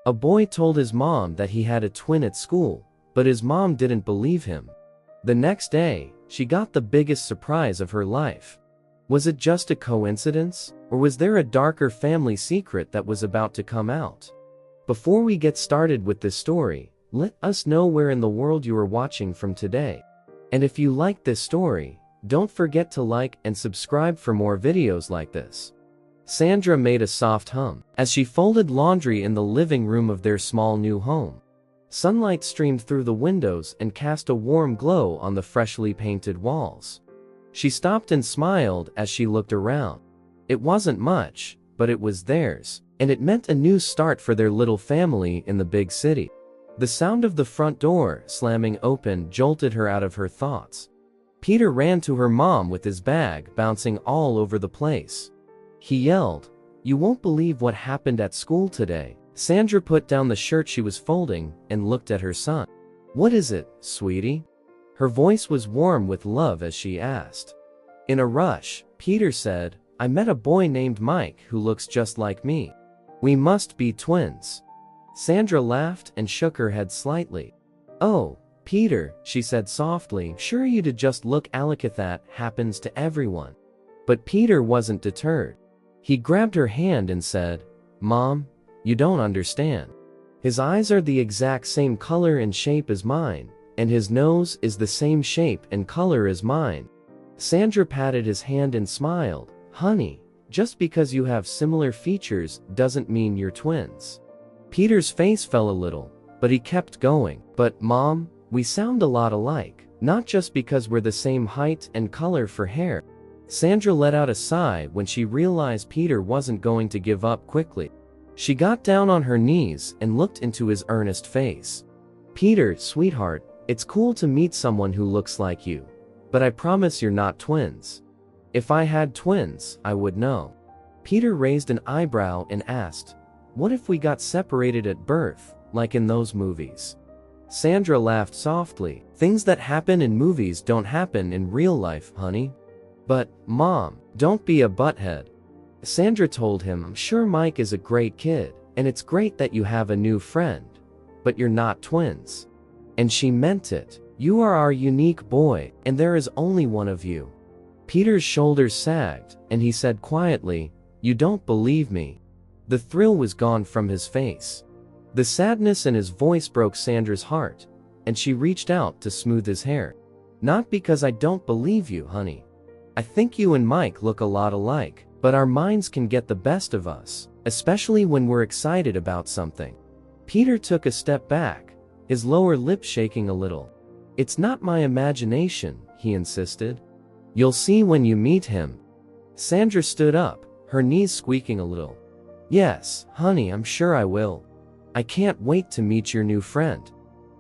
A boy told his mom that he had a twin at school, but his mom didn't believe him. The next day, she got the biggest surprise of her life. Was it just a coincidence, or was there a darker family secret that was about to come out? Before we get started with this story, let us know where in the world you are watching from today. And if you like this story, don't forget to like and subscribe for more videos like this. Sandra made a soft hum as she folded laundry in the living room of their small new home. Sunlight streamed through the windows and cast a warm glow on the freshly painted walls. She stopped and smiled as she looked around. It wasn't much, but it was theirs, and it meant a new start for their little family in the big city. The sound of the front door slamming open jolted her out of her thoughts. Peter ran to her mom with his bag bouncing all over the place. He yelled, "You won't believe what happened at school today." Sandra put down the shirt she was folding and looked at her son. "What is it, sweetie?" Her voice was warm with love as she asked. In a rush, Peter said, "I met a boy named Mike who looks just like me. We must be twins." Sandra laughed and shook her head slightly. "Oh, Peter," she said softly, "sure you'd just look alike. That happens to everyone." But Peter wasn't deterred. He grabbed her hand and said, "Mom, you don't understand. His eyes are the exact same color and shape as mine, and his nose is the same shape and color as mine." Sandra patted his hand and smiled. "Honey, just because you have similar features doesn't mean you're twins." Peter's face fell a little, but he kept going. "But Mom, we sound a lot alike, not just because we're the same height and color for hair." Sandra let out a sigh when she realized Peter wasn't going to give up quickly. She got down on her knees and looked into his earnest face. "Peter, sweetheart, it's cool to meet someone who looks like you, but I promise you're not twins. If I had twins, I would know." Peter raised an eyebrow and asked, "What if we got separated at birth, like in those movies?" Sandra laughed softly. "Things that happen in movies don't happen in real life, honey." "But, Mom, don't be a butthead." Sandra told him, "I'm sure Mike is a great kid, and it's great that you have a new friend. But you're not twins." And she meant it. "You are our unique boy, and there is only one of you." Peter's shoulders sagged, and he said quietly, "You don't believe me." The thrill was gone from his face. The sadness in his voice broke Sandra's heart, and she reached out to smooth his hair. "Not because I don't believe you, honey. I think you and Mike look a lot alike, but our minds can get the best of us, especially when we're excited about something." Peter took a step back, his lower lip shaking a little. "It's not my imagination," he insisted. "You'll see when you meet him." Sandra stood up, her knees squeaking a little. "Yes, honey, I'm sure I will. I can't wait to meet your new friend.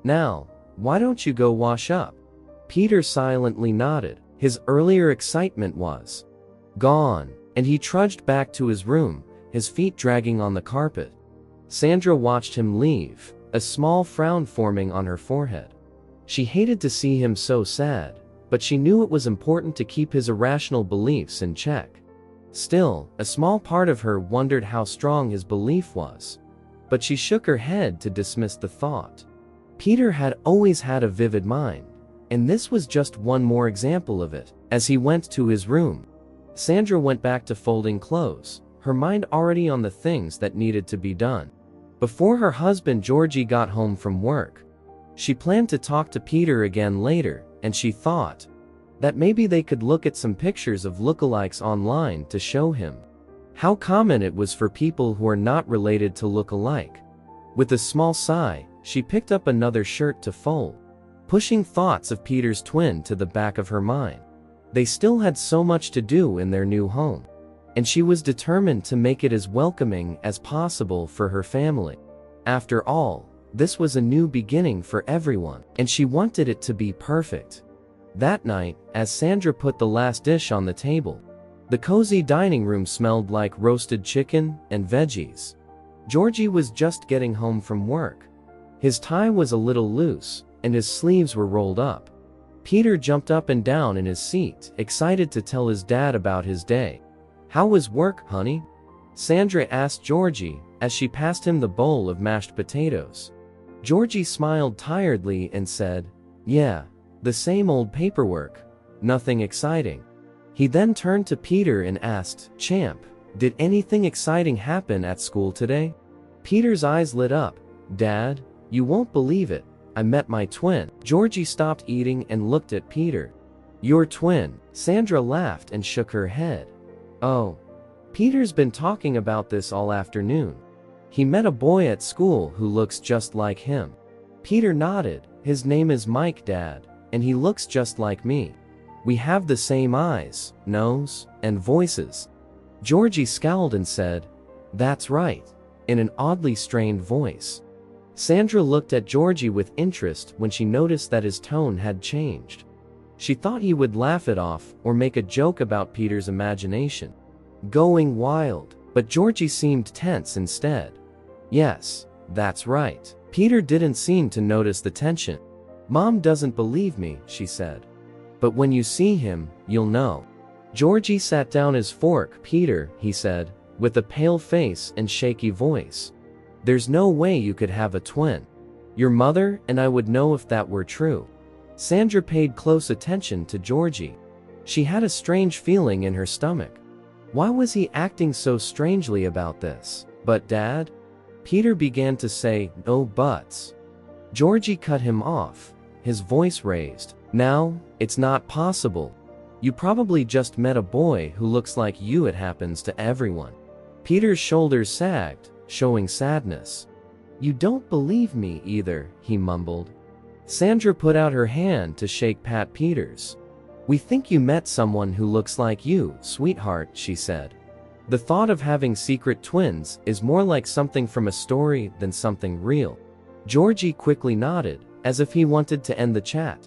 Now, why don't you go wash up?" Peter silently nodded. His earlier excitement was gone, and he trudged back to his room, his feet dragging on the carpet. Sandra watched him leave, a small frown forming on her forehead. She hated to see him so sad, but she knew it was important to keep his irrational beliefs in check. Still, a small part of her wondered how strong his belief was. But she shook her head to dismiss the thought. Peter had always had a vivid mind, and this was just one more example of it. As he went to his room, Sandra went back to folding clothes, her mind already on the things that needed to be done. Before her husband Georgie got home from work, she planned to talk to Peter again later, and she thought that maybe they could look at some pictures of lookalikes online to show him how common it was for people who are not related to look alike. With a small sigh, she picked up another shirt to fold, pushing thoughts of Peter's twin to the back of her mind. They still had so much to do in their new home, and she was determined to make it as welcoming as possible for her family. After all, this was a new beginning for everyone, and she wanted it to be perfect. That night, as Sandra put the last dish on the table, the cozy dining room smelled like roasted chicken and veggies. Georgie was just getting home from work. His tie was a little loose, and his sleeves were rolled up. Peter jumped up and down in his seat, excited to tell his dad about his day. "How was work, honey?" Sandra asked Georgie, as she passed him the bowl of mashed potatoes. Georgie smiled tiredly and said, "Yeah, the same old paperwork. Nothing exciting." He then turned to Peter and asked, "Champ, did anything exciting happen at school today?" Peter's eyes lit up. "Dad, you won't believe it. I met my twin." Georgie stopped eating and looked at Peter. "Your twin?" Sandra laughed and shook her head. "Oh, Peter's been talking about this all afternoon. He met a boy at school who looks just like him." Peter nodded. "His name is Mike, Dad, and he looks just like me. We have the same eyes, nose, and voices." Georgie scowled and said, "That's right," in an oddly strained voice. Sandra looked at Georgie with interest when she noticed that his tone had changed. She thought he would laugh it off or make a joke about Peter's imagination going wild, but Georgie seemed tense instead. "Yes, that's right." Peter didn't seem to notice the tension. "Mom doesn't believe me," she said. "But when you see him, you'll know." Georgie sat down his fork. "Peter," he said, with a pale face and shaky voice, "there's no way you could have a twin. Your mother and I would know if that were true." Sandra paid close attention to Georgie. She had a strange feeling in her stomach. Why was he acting so strangely about this? "But Dad?" Peter began to say, "No buts." Georgie cut him off, his voice raised. "Now, it's not possible. You probably just met a boy who looks like you. It happens to everyone." Peter's shoulders sagged, showing sadness. "You don't believe me either," he mumbled. Sandra put out her hand to shake Pat Peters. "We think you met someone who looks like you, sweetheart," she said. "The thought of having secret twins is more like something from a story than something real." Georgie quickly nodded, as if he wanted to end the chat.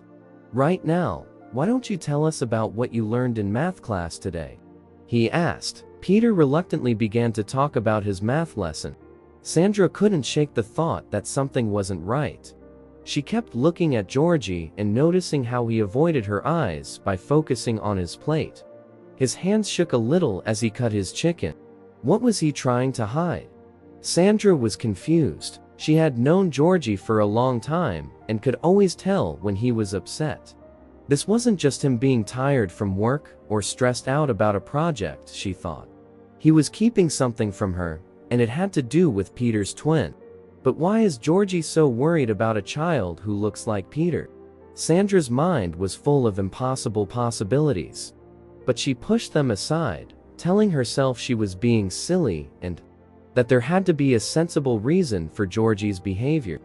"Right now, why don't you tell us about what you learned in math class today?" he asked. Peter reluctantly began to talk about his math lesson. Sandra couldn't shake the thought that something wasn't right. She kept looking at Georgie and noticing how he avoided her eyes by focusing on his plate. His hands shook a little as he cut his chicken. What was he trying to hide? Sandra was confused. She had known Georgie for a long time and could always tell when he was upset. This wasn't just him being tired from work or stressed out about a project, she thought. He was keeping something from her, and it had to do with Peter's twin. But why is Georgie so worried about a child who looks like Peter? Sandra's mind was full of impossible possibilities. But she pushed them aside, telling herself she was being silly and that there had to be a sensible reason for Georgie's behavior.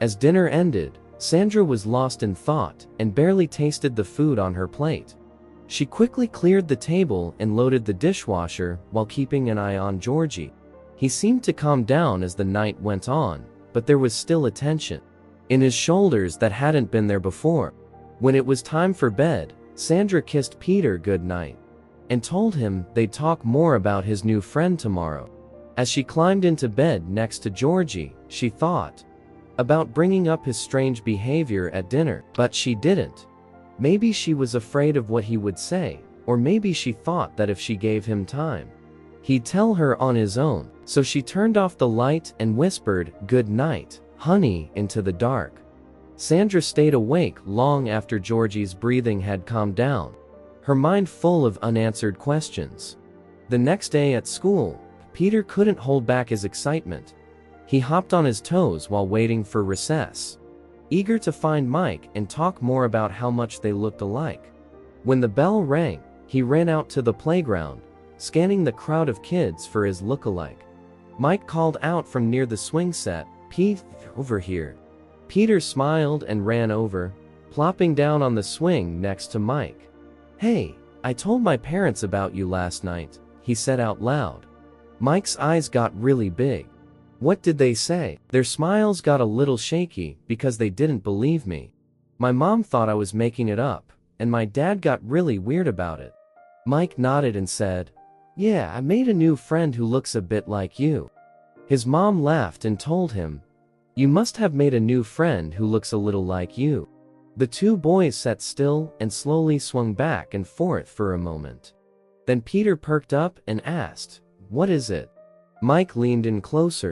As dinner ended, Sandra was lost in thought and barely tasted the food on her plate. She quickly cleared the table and loaded the dishwasher while keeping an eye on Georgie. He seemed to calm down as the night went on, but there was still a tension in his shoulders that hadn't been there before. When it was time for bed, Sandra kissed Peter goodnight and told him they'd talk more about his new friend tomorrow. As she climbed into bed next to Georgie, she thought about bringing up his strange behavior at dinner, but she didn't. Maybe she was afraid of what he would say, or maybe she thought that if she gave him time, he'd tell her on his own. So she turned off the light and whispered, "Good night, honey," into the dark. Sandra stayed awake long after Georgie's breathing had calmed down, her mind full of unanswered questions. The next day at school, Peter couldn't hold back his excitement. He hopped on his toes while waiting for recess, eager to find Mike and talk more about how much they looked alike. When the bell rang, he ran out to the playground, scanning the crowd of kids for his look-alike. Mike called out from near the swing set, "Pete, over here." Peter smiled and ran over, plopping down on the swing next to Mike. "Hey, I told my parents about you last night," he said out loud. Mike's eyes got really big. "What did they say?" Their smiles got a little shaky because they didn't believe me. "My mom thought I was making it up, and my dad got really weird about it." Mike nodded and said, "Yeah, I made a new friend who looks a bit like you." His mom laughed and told him, "You must have made a new friend who looks a little like you." The two boys sat still and slowly swung back and forth for a moment. Then Peter perked up and asked, "What is it?" Mike leaned in closer.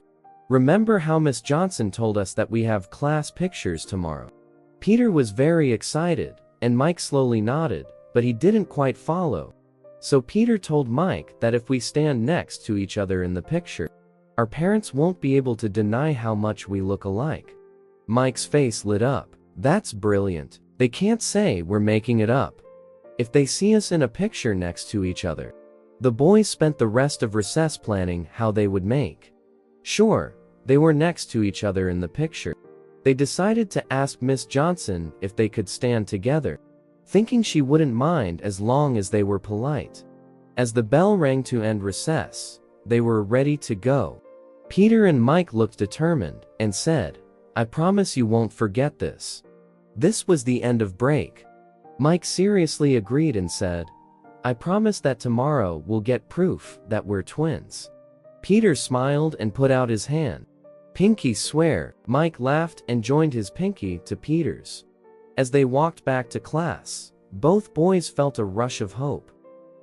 Remember how Miss Johnson told us that we have class pictures tomorrow? Peter was very excited, and Mike slowly nodded, but he didn't quite follow. So Peter told Mike that if we stand next to each other in the picture, our parents won't be able to deny how much we look alike. Mike's face lit up. That's brilliant. They can't say we're making it up if they see us in a picture next to each other. The boys spent the rest of recess planning how they would make sure they were next to each other in the picture. They decided to ask Miss Johnson if they could stand together, thinking she wouldn't mind as long as they were polite. As the bell rang to end recess, they were ready to go. Peter and Mike looked determined and said, "I promise you won't forget this." This was the end of break. Mike seriously agreed and said, "I promise that tomorrow we'll get proof that we're twins." Peter smiled and put out his hand. "Pinky swear." Mike laughed and joined his pinky to Peter's. As they walked back to class, both boys felt a rush of hope.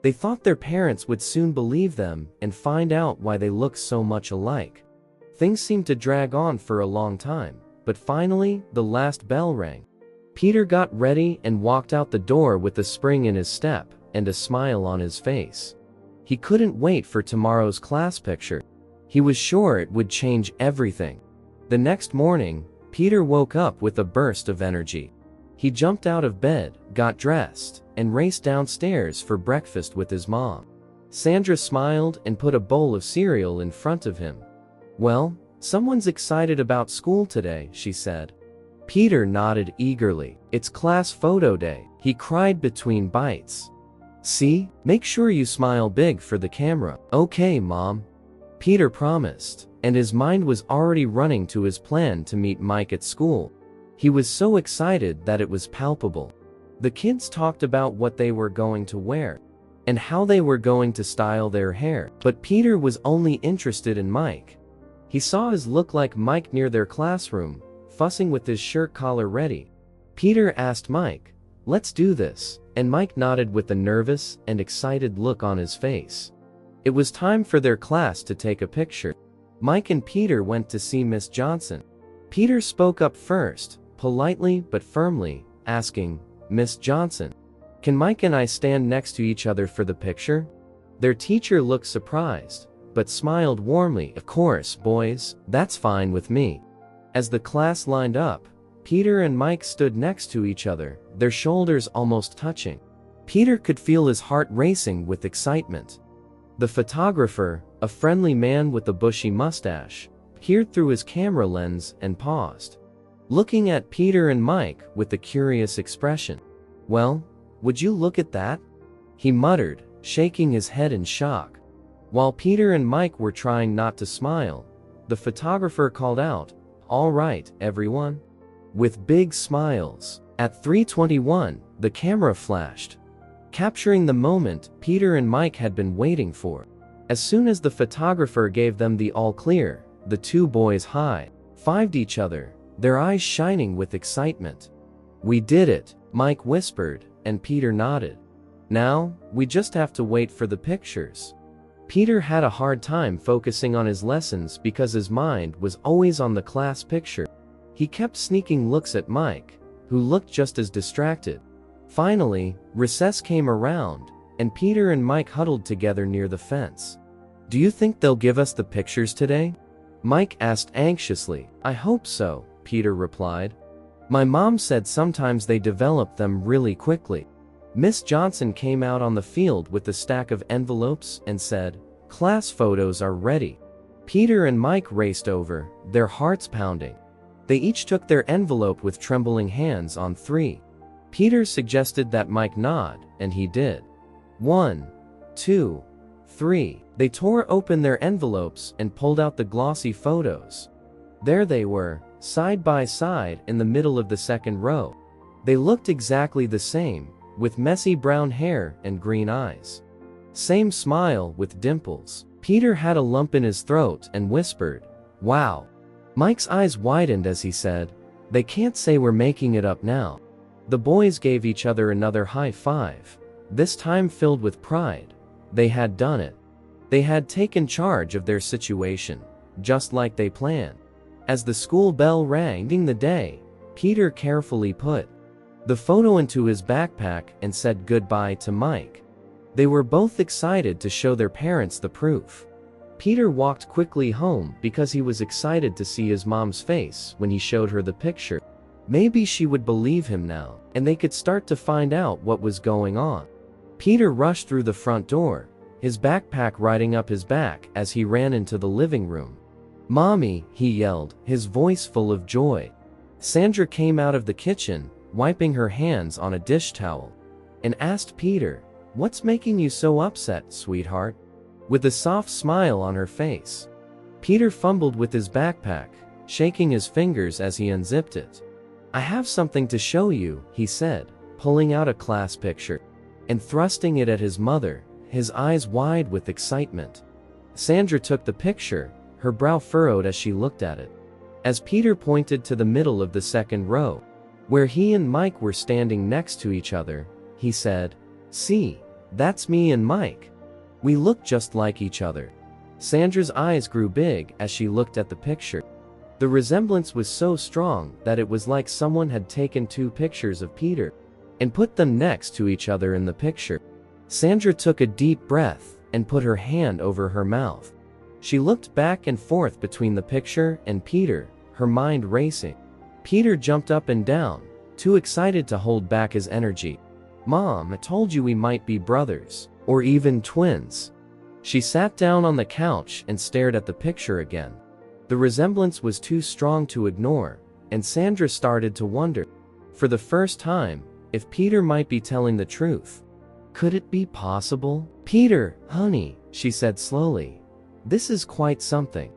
They thought their parents would soon believe them and find out why they looked so much alike. Things seemed to drag on for a long time, but finally, the last bell rang. Peter got ready and walked out the door with a spring in his step and a smile on his face. He couldn't wait for tomorrow's class picture. He was sure it would change everything. The next morning, Peter woke up with a burst of energy. He jumped out of bed, got dressed, and raced downstairs for breakfast with his mom. Sandra smiled and put a bowl of cereal in front of him. "Well, someone's excited about school today," she said. Peter nodded eagerly. "It's class photo day," he cried between bites. "See? Make sure you smile big for the camera." "Okay, Mom," Peter promised, and his mind was already running to his plan to meet Mike at school. He was so excited that it was palpable. The kids talked about what they were going to wear and how they were going to style their hair, but Peter was only interested in Mike. He saw his look-like Mike near their classroom, fussing with his shirt collar ready. Peter asked Mike, "Let's do this," and Mike nodded with a nervous and excited look on his face. It was time for their class to take a picture. Mike and Peter went to see Miss Johnson. Peter spoke up first, politely but firmly, asking, "Miss Johnson, can Mike and I stand next to each other for the picture?" Their teacher looked surprised, but smiled warmly. "Of course, boys, that's fine with me." As the class lined up, Peter and Mike stood next to each other, their shoulders almost touching. Peter could feel his heart racing with excitement. The photographer, a friendly man with a bushy mustache, peered through his camera lens and paused, looking at Peter and Mike with a curious expression. "Well, would you look at that?" he muttered, shaking his head in shock. While Peter and Mike were trying not to smile, the photographer called out, "All right, everyone," with big smiles. At 3:21, the camera flashed, capturing the moment Peter and Mike had been waiting for. As soon as the photographer gave them the all clear, the two boys high-fived each other, their eyes shining with excitement. "We did it," Mike whispered, and Peter nodded. "Now, we just have to wait for the pictures." Peter had a hard time focusing on his lessons because his mind was always on the class picture. He kept sneaking looks at Mike, who looked just as distracted. Finally, recess came around, and Peter and Mike huddled together near the fence. "Do you think they'll give us the pictures today?" Mike asked anxiously. "I hope so," Peter replied. "My mom said sometimes they develop them really quickly." Miss Johnson came out on the field with a stack of envelopes and said, "Class photos are ready." Peter and Mike raced over, their hearts pounding. They each took their envelope with trembling hands on 3. Peter suggested that Mike nod, and he did. 1, 2, 3. They tore open their envelopes and pulled out the glossy photos. There they were, side by side in the middle of the second row. They looked exactly the same, with messy brown hair and green eyes. Same smile with dimples. Peter had a lump in his throat and whispered, "Wow." Mike's eyes widened as he said, "They can't say we're making it up now." The boys gave each other another high five, this time filled with pride. They had done it. They had taken charge of their situation. just like they planned. As the school bell rang, ending the day, Peter carefully put the photo into his backpack and said goodbye to Mike. They were both excited to show their parents the proof. Peter walked quickly home because he was excited to see his mom's face when he showed her the picture. Maybe she would believe him now, and they could start to find out what was going on. Peter rushed through the front door, his backpack riding up his back as he ran into the living room. "Mommy," he yelled, his voice full of joy. Sandra came out of the kitchen, wiping her hands on a dish towel, and asked Peter, "What's making you so upset, sweetheart?" With a soft smile on her face. Peter fumbled with his backpack, shaking his fingers as he unzipped it. "I have something to show you," he said, pulling out a class picture and thrusting it at his mother, his eyes wide with excitement. Sandra took the picture, her brow furrowed as she looked at it. As Peter pointed to the middle of the second row, where he and Mike were standing next to each other, he said, "See, that's me and Mike. We look just like each other." Sandra's eyes grew big as she looked at the picture. The resemblance was so strong that it was like someone had taken two pictures of Peter and put them next to each other in the picture. Sandra took a deep breath and put her hand over her mouth. She looked back and forth between the picture and Peter, her mind racing. Peter jumped up and down, too excited to hold back his energy. "Mom, I told you we might be brothers, or even twins." She sat down on the couch and stared at the picture again. The resemblance was too strong to ignore, and Sandra started to wonder, for the first time, if Peter might be telling the truth. Could it be possible? "Peter, honey," she said slowly, "this is quite something.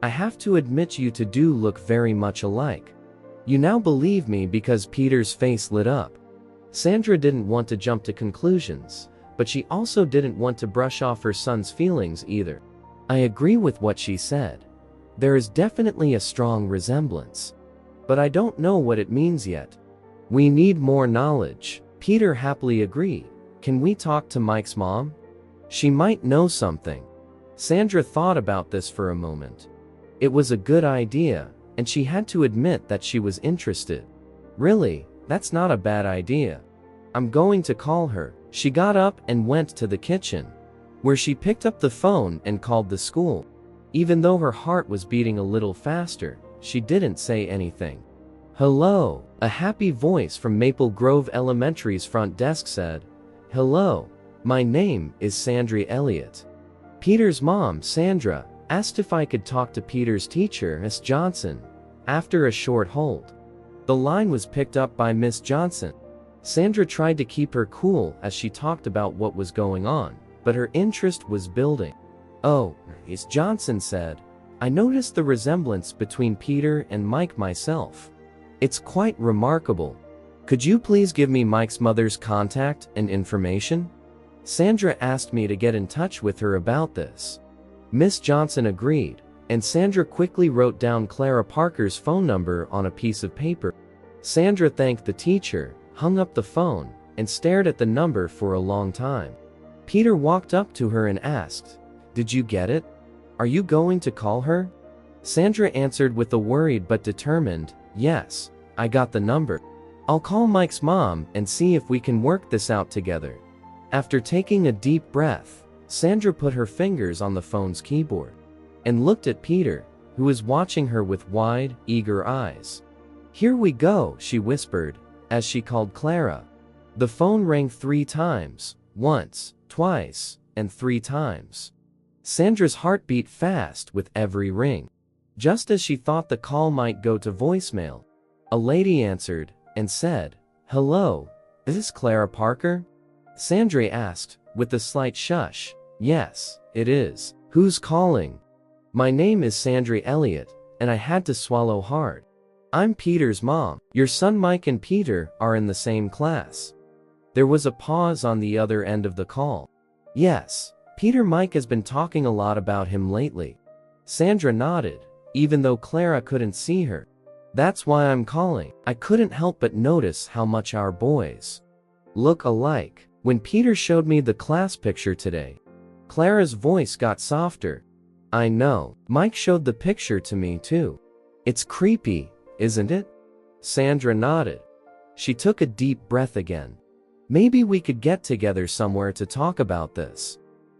I have to admit you two do look very much alike." "You now believe me?" Because Peter's face lit up. Sandra didn't want to jump to conclusions, but she also didn't want to brush off her son's feelings either. "I agree with what she said. There is definitely a strong resemblance. But I don't know what it means yet. We need more knowledge." Peter happily agreed. "Can we talk to Mike's mom? She might know something." Sandra thought about this for a moment. It was a good idea, and she had to admit that she was interested. "Really, that's not a bad idea. I'm going to call her." She got up and went to the kitchen, where she picked up the phone and called the school. Even though her heart was beating a little faster, she didn't say anything. "Hello," a happy voice from Maple Grove Elementary's front desk said. "Hello, my name is Sandra Elliott." Peter's mom, Sandra, asked if I could talk to Peter's teacher, Miss Johnson, after a short hold. The line was picked up by Miss Johnson. Sandra tried to keep her cool as she talked about what was going on, but her interest was building. "Oh, Miss Johnson said, I noticed the resemblance between Peter and Mike myself. It's quite remarkable. Could you please give me Mike's mother's contact and information?" Sandra asked me to get in touch with her about this. Miss Johnson agreed, and Sandra quickly wrote down Clara Parker's phone number on a piece of paper. Sandra thanked the teacher, hung up the phone, and stared at the number for a long time. Peter walked up to her and asked, "Did you get it? Are you going to call her?" Sandra answered with a worried but determined, "Yes, I got the number. I'll call Mike's mom and see if we can work this out together." After taking a deep breath, Sandra put her fingers on the phone's keyboard and looked at Peter, who was watching her with wide, eager eyes. "Here we go," she whispered, as she called Clara. The phone rang 3 times, once, twice, and 3 times. Sandra's heart beat fast with every ring. Just as she thought the call might go to voicemail, a lady answered and said, "Hello, is this Clara Parker?" Sandra asked, with a slight shush, "Yes, it is. Who's calling?" "My name is Sandra Elliott, and I had to swallow hard. I'm Peter's mom. Your son Mike and Peter are in the same class." There was a pause on the other end of the call. "Yes, Mike has been talking a lot about him lately." Sandra nodded, even though Clara couldn't see her. "That's why I'm calling. I couldn't help but notice how much our boys look alike. When Peter showed me the class picture today." Clara's voice got softer. I know. Mike showed the picture to me too. It's creepy, isn't it? Sandra nodded. She took a deep breath again. Maybe we could get together somewhere to talk about this.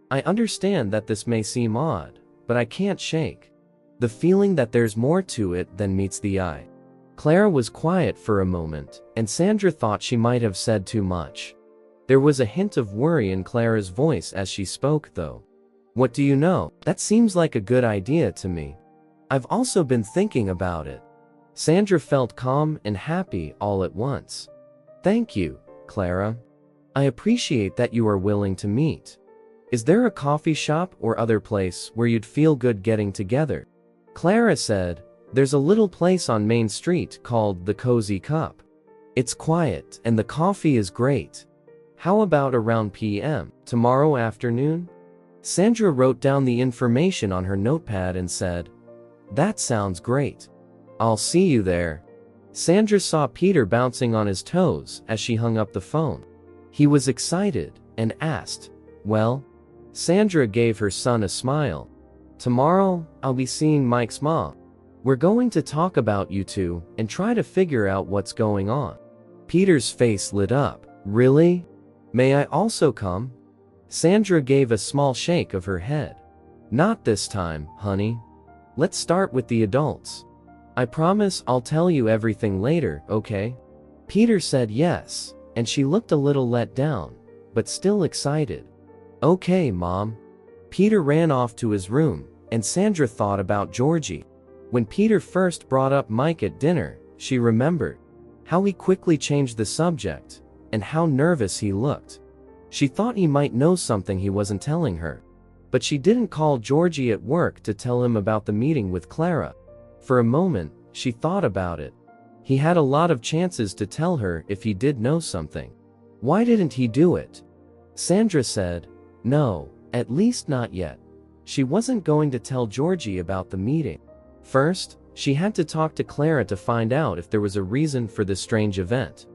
I understand that this may seem odd, but I can't shake the feeling that there's more to it than meets the eye. Clara was quiet for a moment, and Sandra thought she might have said too much. There was a hint of worry in Clara's voice as she spoke, though. What do you know? That seems like a good idea to me. I've also been thinking about it. Sandra felt calm and happy all at once. Thank you, Clara. I appreciate that you are willing to meet. Is there a coffee shop or other place where you'd feel good getting together? Clara said, there's a little place on Main Street called the Cozy Cup. It's quiet and the coffee is great. How about around p.m. tomorrow afternoon? Sandra wrote down the information on her notepad and said, that sounds great. I'll see you there. Sandra saw Peter bouncing on his toes as she hung up the phone. He was excited and asked, well? Sandra gave her son a smile. Tomorrow, I'll be seeing Mike's mom. We're going to talk about you two and try to figure out what's going on. Peter's face lit up. Really? May I also come? Sandra gave a small shake of her head. Not this time, honey. Let's start with the adults. I promise I'll tell you everything later, okay? Peter said yes, and she looked a little let down, but still excited. Okay, Mom. Peter ran off to his room, and Sandra thought about Georgie. When Peter first brought up Mike at dinner, she remembered how he quickly changed the subject, and how nervous he looked. She thought he might know something he wasn't telling her. But she didn't call Georgie at work to tell him about the meeting with Clara. For a moment, she thought about it. He had a lot of chances to tell her if he did know something. Why didn't he do it? Sandra said, no, at least not yet. She wasn't going to tell Georgie about the meeting. First, she had to talk to Clara to find out if there was a reason for this strange event.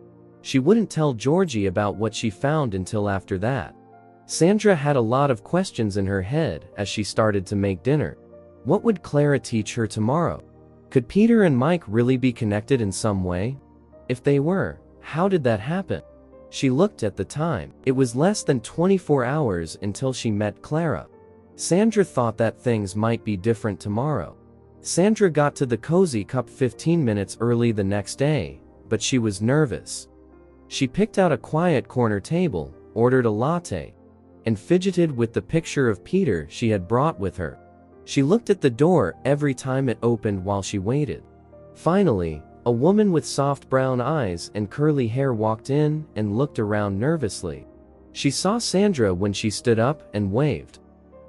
She wouldn't tell Georgie about what she found until after that. Sandra had a lot of questions in her head as she started to make dinner. What would Clara teach her tomorrow? Could Peter and Mike really be connected in some way? If they were, how did that happen? She looked at the time. It was less than 24 hours until she met Clara. Sandra thought that things might be different tomorrow. Sandra got to the Cozy Cup 15 minutes early the next day, but she was nervous. She picked out a quiet corner table, ordered a latte, and fidgeted with the picture of Peter she had brought with her. She looked at the door every time it opened while she waited. Finally, a woman with soft brown eyes and curly hair walked in and looked around nervously. She saw Sandra when she stood up and waved.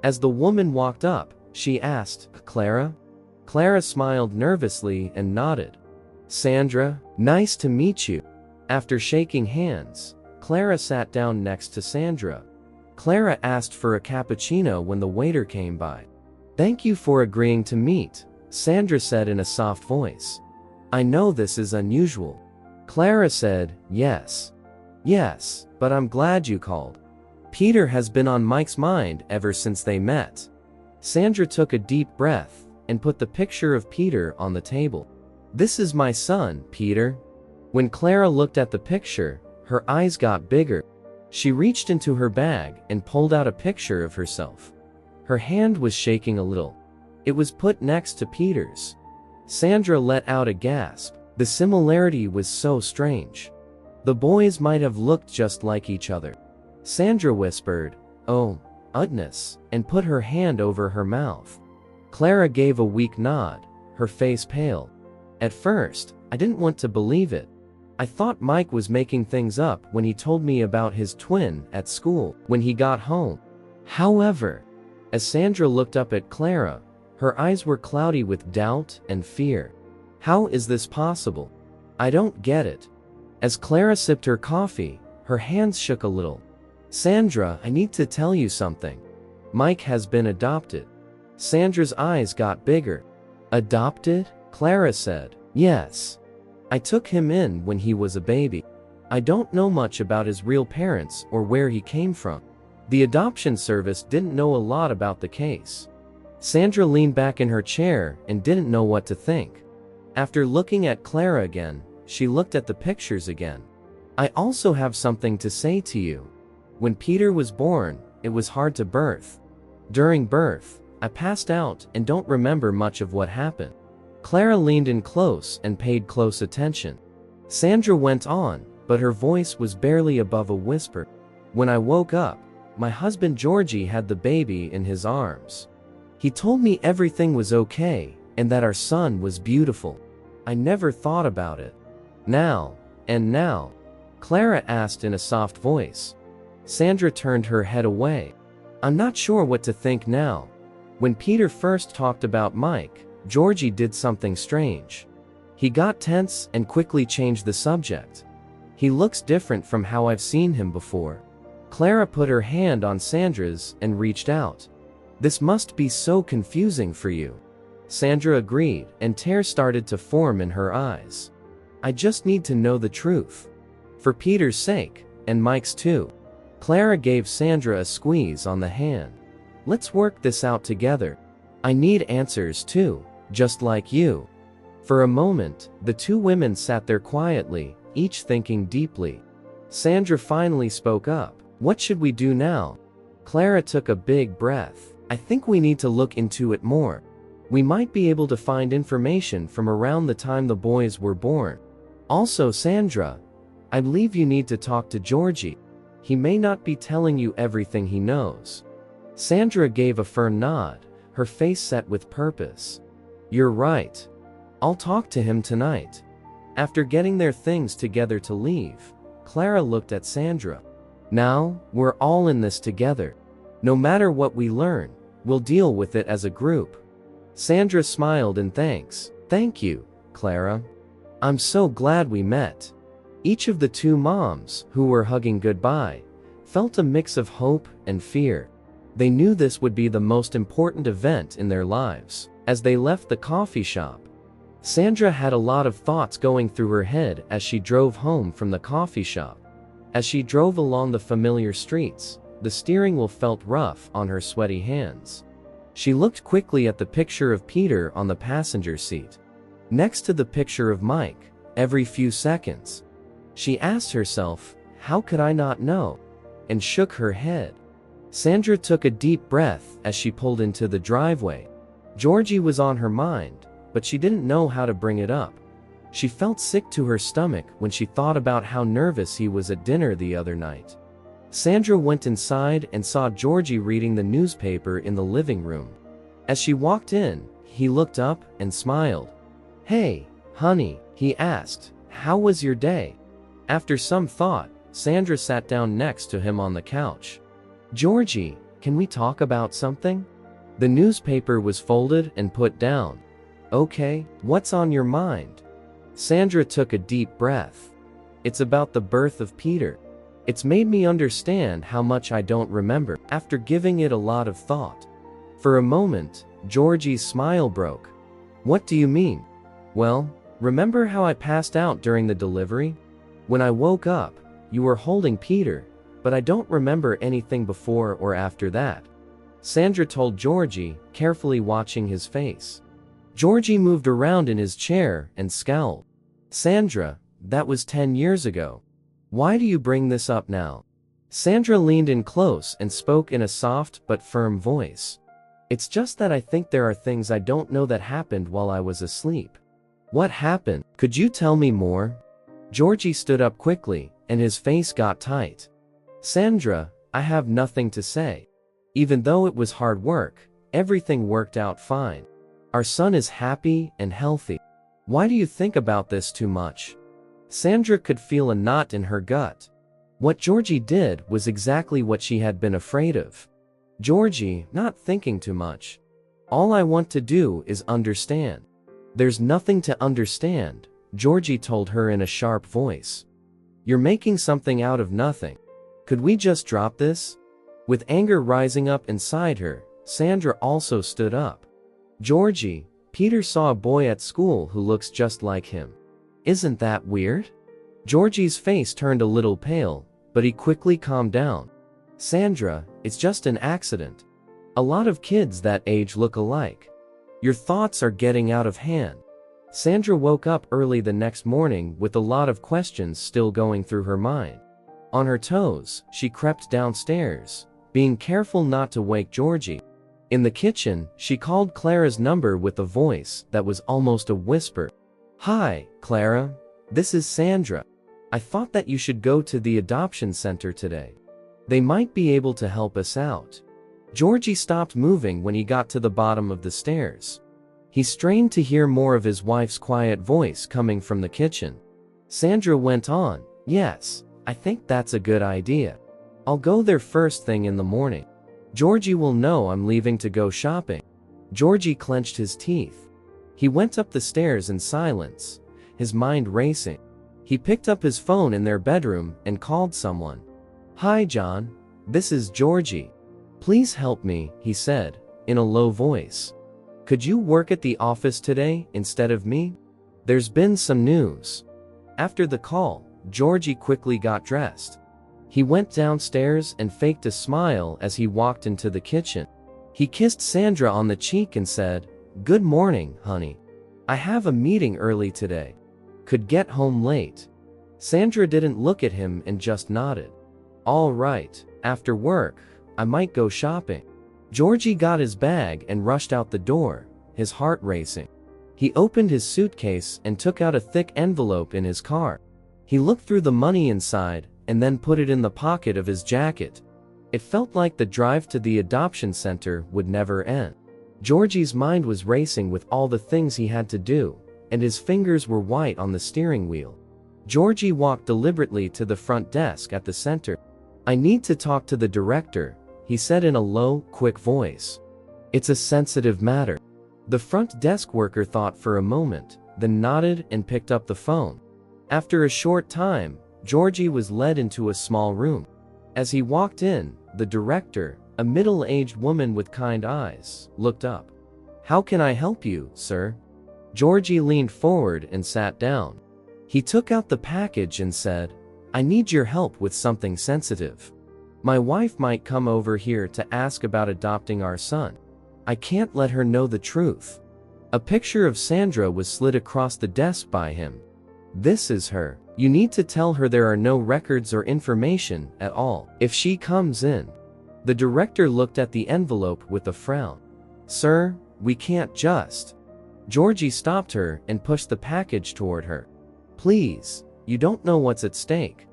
As the woman walked up, she asked, Clara? Clara smiled nervously and nodded. Sandra, nice to meet you. After shaking hands, Clara sat down next to Sandra. Clara asked for a cappuccino when the waiter came by. Thank you for agreeing to meet, Sandra said in a soft voice. I know this is unusual. Clara said, yes. Yes, but I'm glad you called. Peter has been on Mike's mind ever since they met. Sandra took a deep breath and put the picture of Peter on the table. This is my son, Peter. When Clara looked at the picture, her eyes got bigger. She reached into her bag and pulled out a picture of herself. Her hand was shaking a little. It was put next to Peter's. Sandra let out a gasp. The similarity was so strange. The boys might have looked just like each other. Sandra whispered, oh, goodness, and put her hand over her mouth. Clara gave a weak nod, her face pale. At first, I didn't want to believe it. I thought Mike was making things up when he told me about his twin at school when he got home. However, as Sandra looked up at Clara, her eyes were cloudy with doubt and fear. How is this possible? I don't get it. As Clara sipped her coffee, her hands shook a little. Sandra, I need to tell you something. Mike has been adopted. Sandra's eyes got bigger. Adopted? Clara said. Yes. I took him in when he was a baby. I don't know much about his real parents or where he came from. The adoption service didn't know a lot about the case. Sandra leaned back in her chair and didn't know what to think. After looking at Clara again, she looked at the pictures again. I also have something to say to you. When Peter was born, it was hard to birth. During birth, I passed out and don't remember much of what happened. Clara leaned in close and paid close attention. Sandra went on, but her voice was barely above a whisper. When I woke up, my husband Georgie had the baby in his arms. He told me everything was okay and that our son was beautiful. I never thought about it. Now, Clara asked in a soft voice. Sandra turned her head away. I'm not sure what to think now. When Peter first talked about Mike, Georgie did something strange. He got tense and quickly changed the subject. He looks different from how I've seen him before. Clara put her hand on Sandra's and reached out. This must be so confusing for you. Sandra agreed, and tears started to form in her eyes. I just need to know the truth. For Peter's sake, and Mike's too. Clara gave Sandra a squeeze on the hand. Let's work this out together. I need answers too, just like you. For a moment, the two women sat there quietly, each thinking deeply. Sandra finally spoke up. What should we do now? Clara took a big breath. I think we need to look into it more. We might be able to find information from around the time the boys were born. Also, Sandra, I believe you need to talk to Georgie. He may not be telling you everything he knows. Sandra gave a firm nod, her face set with purpose. You're right. I'll talk to him tonight. After getting their things together to leave, Clara looked at Sandra. Now, we're all in this together. No matter what we learn, we'll deal with it as a group. Sandra smiled in thanks. Thank you, Clara. I'm so glad we met. Each of the two moms, who were hugging goodbye, felt a mix of hope and fear. They knew this would be the most important event in their lives. As they left the coffee shop, Sandra had a lot of thoughts going through her head as she drove home from the coffee shop. As she drove along the familiar streets, the steering wheel felt rough on her sweaty hands. She looked quickly at the picture of Peter on the passenger seat, next to the picture of Mike, every few seconds. She asked herself, how could I not know? And shook her head. Sandra took a deep breath as she pulled into the driveway. Georgie was on her mind, but she didn't know how to bring it up. She felt sick to her stomach when she thought about how nervous he was at dinner the other night. Sandra went inside and saw Georgie reading the newspaper in the living room. As she walked in, he looked up and smiled. Hey, honey, he asked, how was your day? After some thought, Sandra sat down next to him on the couch. Georgie, can we talk about something? The newspaper was folded and put down. Okay, what's on your mind? Sandra took a deep breath. It's about the birth of Peter. It's made me understand how much I don't remember, after giving it a lot of thought. For a moment, Georgie's smile broke. What do you mean? Well, remember how I passed out during the delivery? When I woke up, you were holding Peter, but I don't remember anything before or after that. Sandra told Georgie, carefully watching his face. Georgie moved around in his chair and scowled. Sandra, that was 10 years ago. Why do you bring this up now? Sandra leaned in close and spoke in a soft but firm voice. It's just that I think there are things I don't know that happened while I was asleep. What happened? Could you tell me more? Georgie stood up quickly, and his face got tight. Sandra, I have nothing to say. Even though it was hard work, everything worked out fine. Our son is happy and healthy. Why do you think about this too much? Sandra could feel a knot in her gut. What Georgie did was exactly what she had been afraid of. Georgie, not thinking too much. All I want to do is understand. There's nothing to understand, Georgie told her in a sharp voice. You're making something out of nothing. Could we just drop this? With anger rising up inside her, Sandra also stood up. Georgie, Peter saw a boy at school who looks just like him. Isn't that weird? Georgie's face turned a little pale, but he quickly calmed down. Sandra, it's just an accident. A lot of kids that age look alike. Your thoughts are getting out of hand. Sandra woke up early the next morning with a lot of questions still going through her mind. On her toes, she crept downstairs, being careful not to wake Georgie. In the kitchen, she called Clara's number with a voice that was almost a whisper. "Hi, Clara. This is Sandra. I thought that you should go to the adoption center today. They might be able to help us out." Georgie stopped moving when he got to the bottom of the stairs. He strained to hear more of his wife's quiet voice coming from the kitchen. Sandra went on, "Yes, I think that's a good idea. I'll go there first thing in the morning. Georgie will know I'm leaving to go shopping." Georgie clenched his teeth. He went up the stairs in silence, his mind racing. He picked up his phone in their bedroom and called someone. "Hi, John. This is Georgie. Please help me," he said, in a low voice. "Could you work at the office today instead of me? There's been some news." After the call, Georgie quickly got dressed. He went downstairs and faked a smile as he walked into the kitchen. He kissed Sandra on the cheek and said, "Good morning, honey. I have a meeting early today. Could get home late." Sandra didn't look at him and just nodded. "All right, after work, I might go shopping." Georgie got his bag and rushed out the door, his heart racing. He opened his suitcase and took out a thick envelope in his car. He looked through the money inside and then put it in the pocket of his jacket. It felt like the drive to the adoption center would never end. Georgie's mind was racing with all the things he had to do, and his fingers were white on the steering wheel. Georgie walked deliberately to the front desk at the center. "I need to talk to the director," he said in a low, quick voice. "It's a sensitive matter." The front desk worker thought for a moment, then nodded and picked up the phone. After a short time, Georgie was led into a small room. As he walked in, the director, a middle-aged woman with kind eyes, looked up. "How can I help you, sir?" Georgie leaned forward and sat down. He took out the package and said, "I need your help with something sensitive. My wife might come over here to ask about adopting our son. I can't let her know the truth." A picture of Sandra was slid across the desk by him. "This is her. You need to tell her there are no records or information at all if she comes in." The director looked at the envelope with a frown. "Sir, we can't just." Georgie stopped her and pushed the package toward her. "Please, you don't know what's at stake.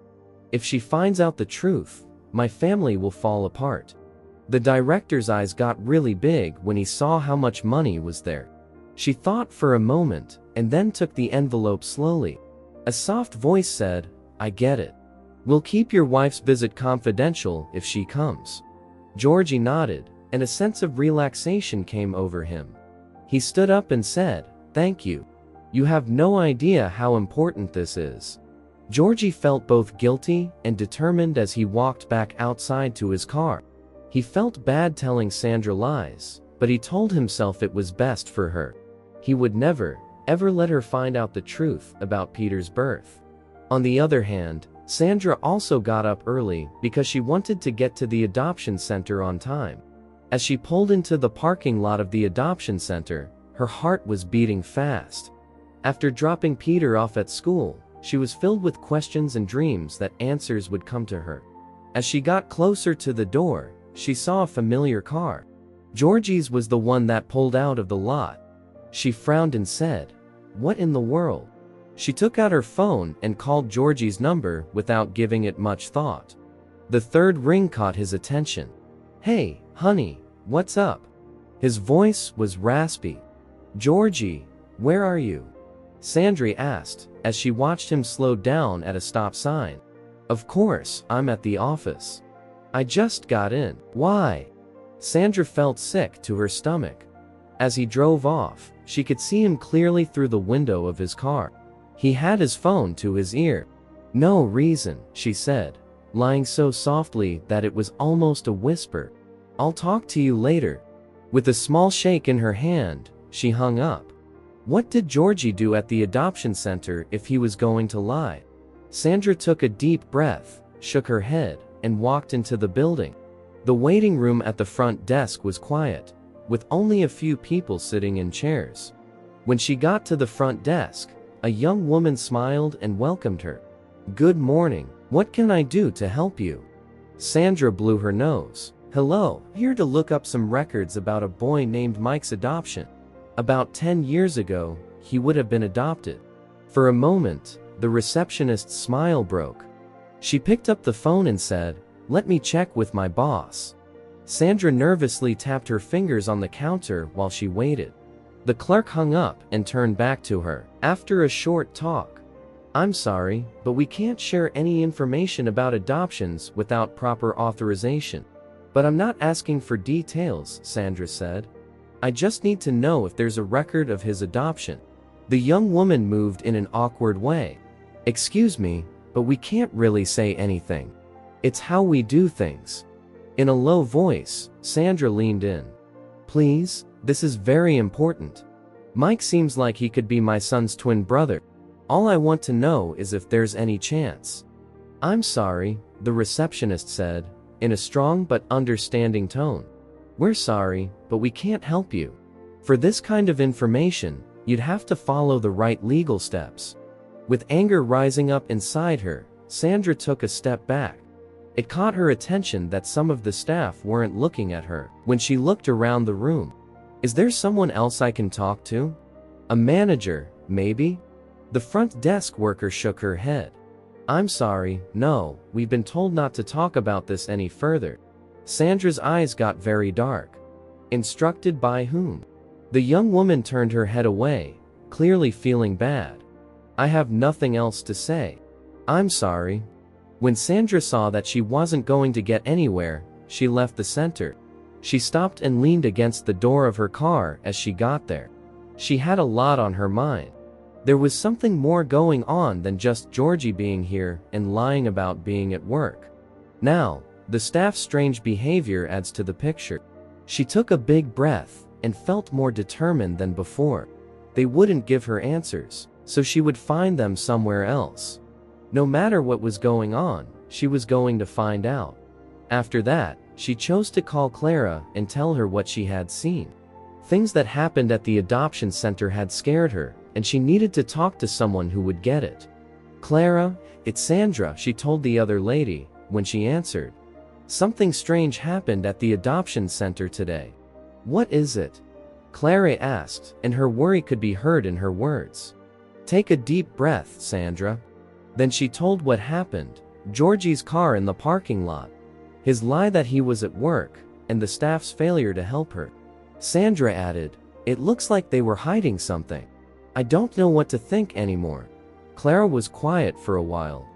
If she finds out the truth, my family will fall apart." The director's eyes got really big when he saw how much money was there. She thought for a moment and then took the envelope slowly. A soft voice said, "I get it. We'll keep your wife's visit confidential if she comes." Georgie nodded, and a sense of relaxation came over him. He stood up and said, "Thank you. You have no idea how important this is." Georgie felt both guilty and determined as he walked back outside to his car. He felt bad telling Sandra lies, but he told himself it was best for her. He would never, ever let her find out the truth about Peter's birth. On the other hand, Sandra also got up early because she wanted to get to the adoption center on time. As she pulled into the parking lot of the adoption center, her heart was beating fast. After dropping Peter off at school, she was filled with questions and dreams that answers would come to her. As she got closer to the door, she saw a familiar car. Georgie's was the one that pulled out of the lot. She frowned and said, "What in the world?" She took out her phone and called Georgie's number without giving it much thought. The third ring caught his attention. "Hey, honey, what's up?" His voice was raspy. "Georgie, where are you?" Sandra asked, as she watched him slow down at a stop sign. "Of course, I'm at the office. I just got in." "Why?" Sandra felt sick to her stomach. As he drove off, she could see him clearly through the window of his car. He had his phone to his ear. "No reason," she said, lying so softly that it was almost a whisper. "I'll talk to you later." With a small shake in her hand, she hung up. What did Georgie do at the adoption center if he was going to lie? Sandra took a deep breath, shook her head, and walked into the building. The waiting room at the front desk was quiet, with only a few people sitting in chairs. When she got to the front desk, a young woman smiled and welcomed her. "Good morning. What can I do to help you?" Sandra blew her nose. "Hello, here to look up some records about a boy named Mike's adoption. About 10 years ago, he would have been adopted." For a moment, the receptionist's smile broke. She picked up the phone and said, "Let me check with my boss." Sandra nervously tapped her fingers on the counter while she waited. The clerk hung up and turned back to her. After a short talk, "I'm sorry, but we can't share any information about adoptions without proper authorization." "But I'm not asking for details," Sandra said. "I just need to know if there's a record of his adoption." The young woman moved in an awkward way. "Excuse me, but we can't really say anything. It's how we do things." In a low voice, Sandra leaned in. "Please, this is very important. Mike seems like he could be my son's twin brother. All I want to know is if there's any chance." "I'm sorry," the receptionist said, in a strong but understanding tone. "We're sorry, but we can't help you. For this kind of information, you'd have to follow the right legal steps." With anger rising up inside her, Sandra took a step back. It caught her attention that some of the staff weren't looking at her. When she looked around the room, "Is there someone else I can talk to? A manager, maybe?" The front desk worker shook her head. "I'm sorry, no, we've been told not to talk about this any further." Sandra's eyes got very dark. "Instructed by whom?" The young woman turned her head away, clearly feeling bad. "I have nothing else to say. I'm sorry." When Sandra saw that she wasn't going to get anywhere, she left the center. She stopped and leaned against the door of her car as she got there. She had a lot on her mind. There was something more going on than just Georgie being here and lying about being at work. Now, the staff's strange behavior adds to the picture. She took a big breath and felt more determined than before. They wouldn't give her answers, so she would find them somewhere else. No matter what was going on, she was going to find out. After that, she chose to call Clara and tell her what she had seen. Things that happened at the adoption center had scared her, and she needed to talk to someone who would get it. "Clara, it's Sandra," she told the other lady, when she answered. "Something strange happened at the adoption center today." "What is it?" Clara asked, and her worry could be heard in her words. "Take a deep breath, Sandra." Then she told what happened: Georgie's car in the parking lot, his lie that he was at work, and the staff's failure to help her. Sandra added, "It looks like they were hiding something. I don't know what to think anymore." Clara was quiet for a while.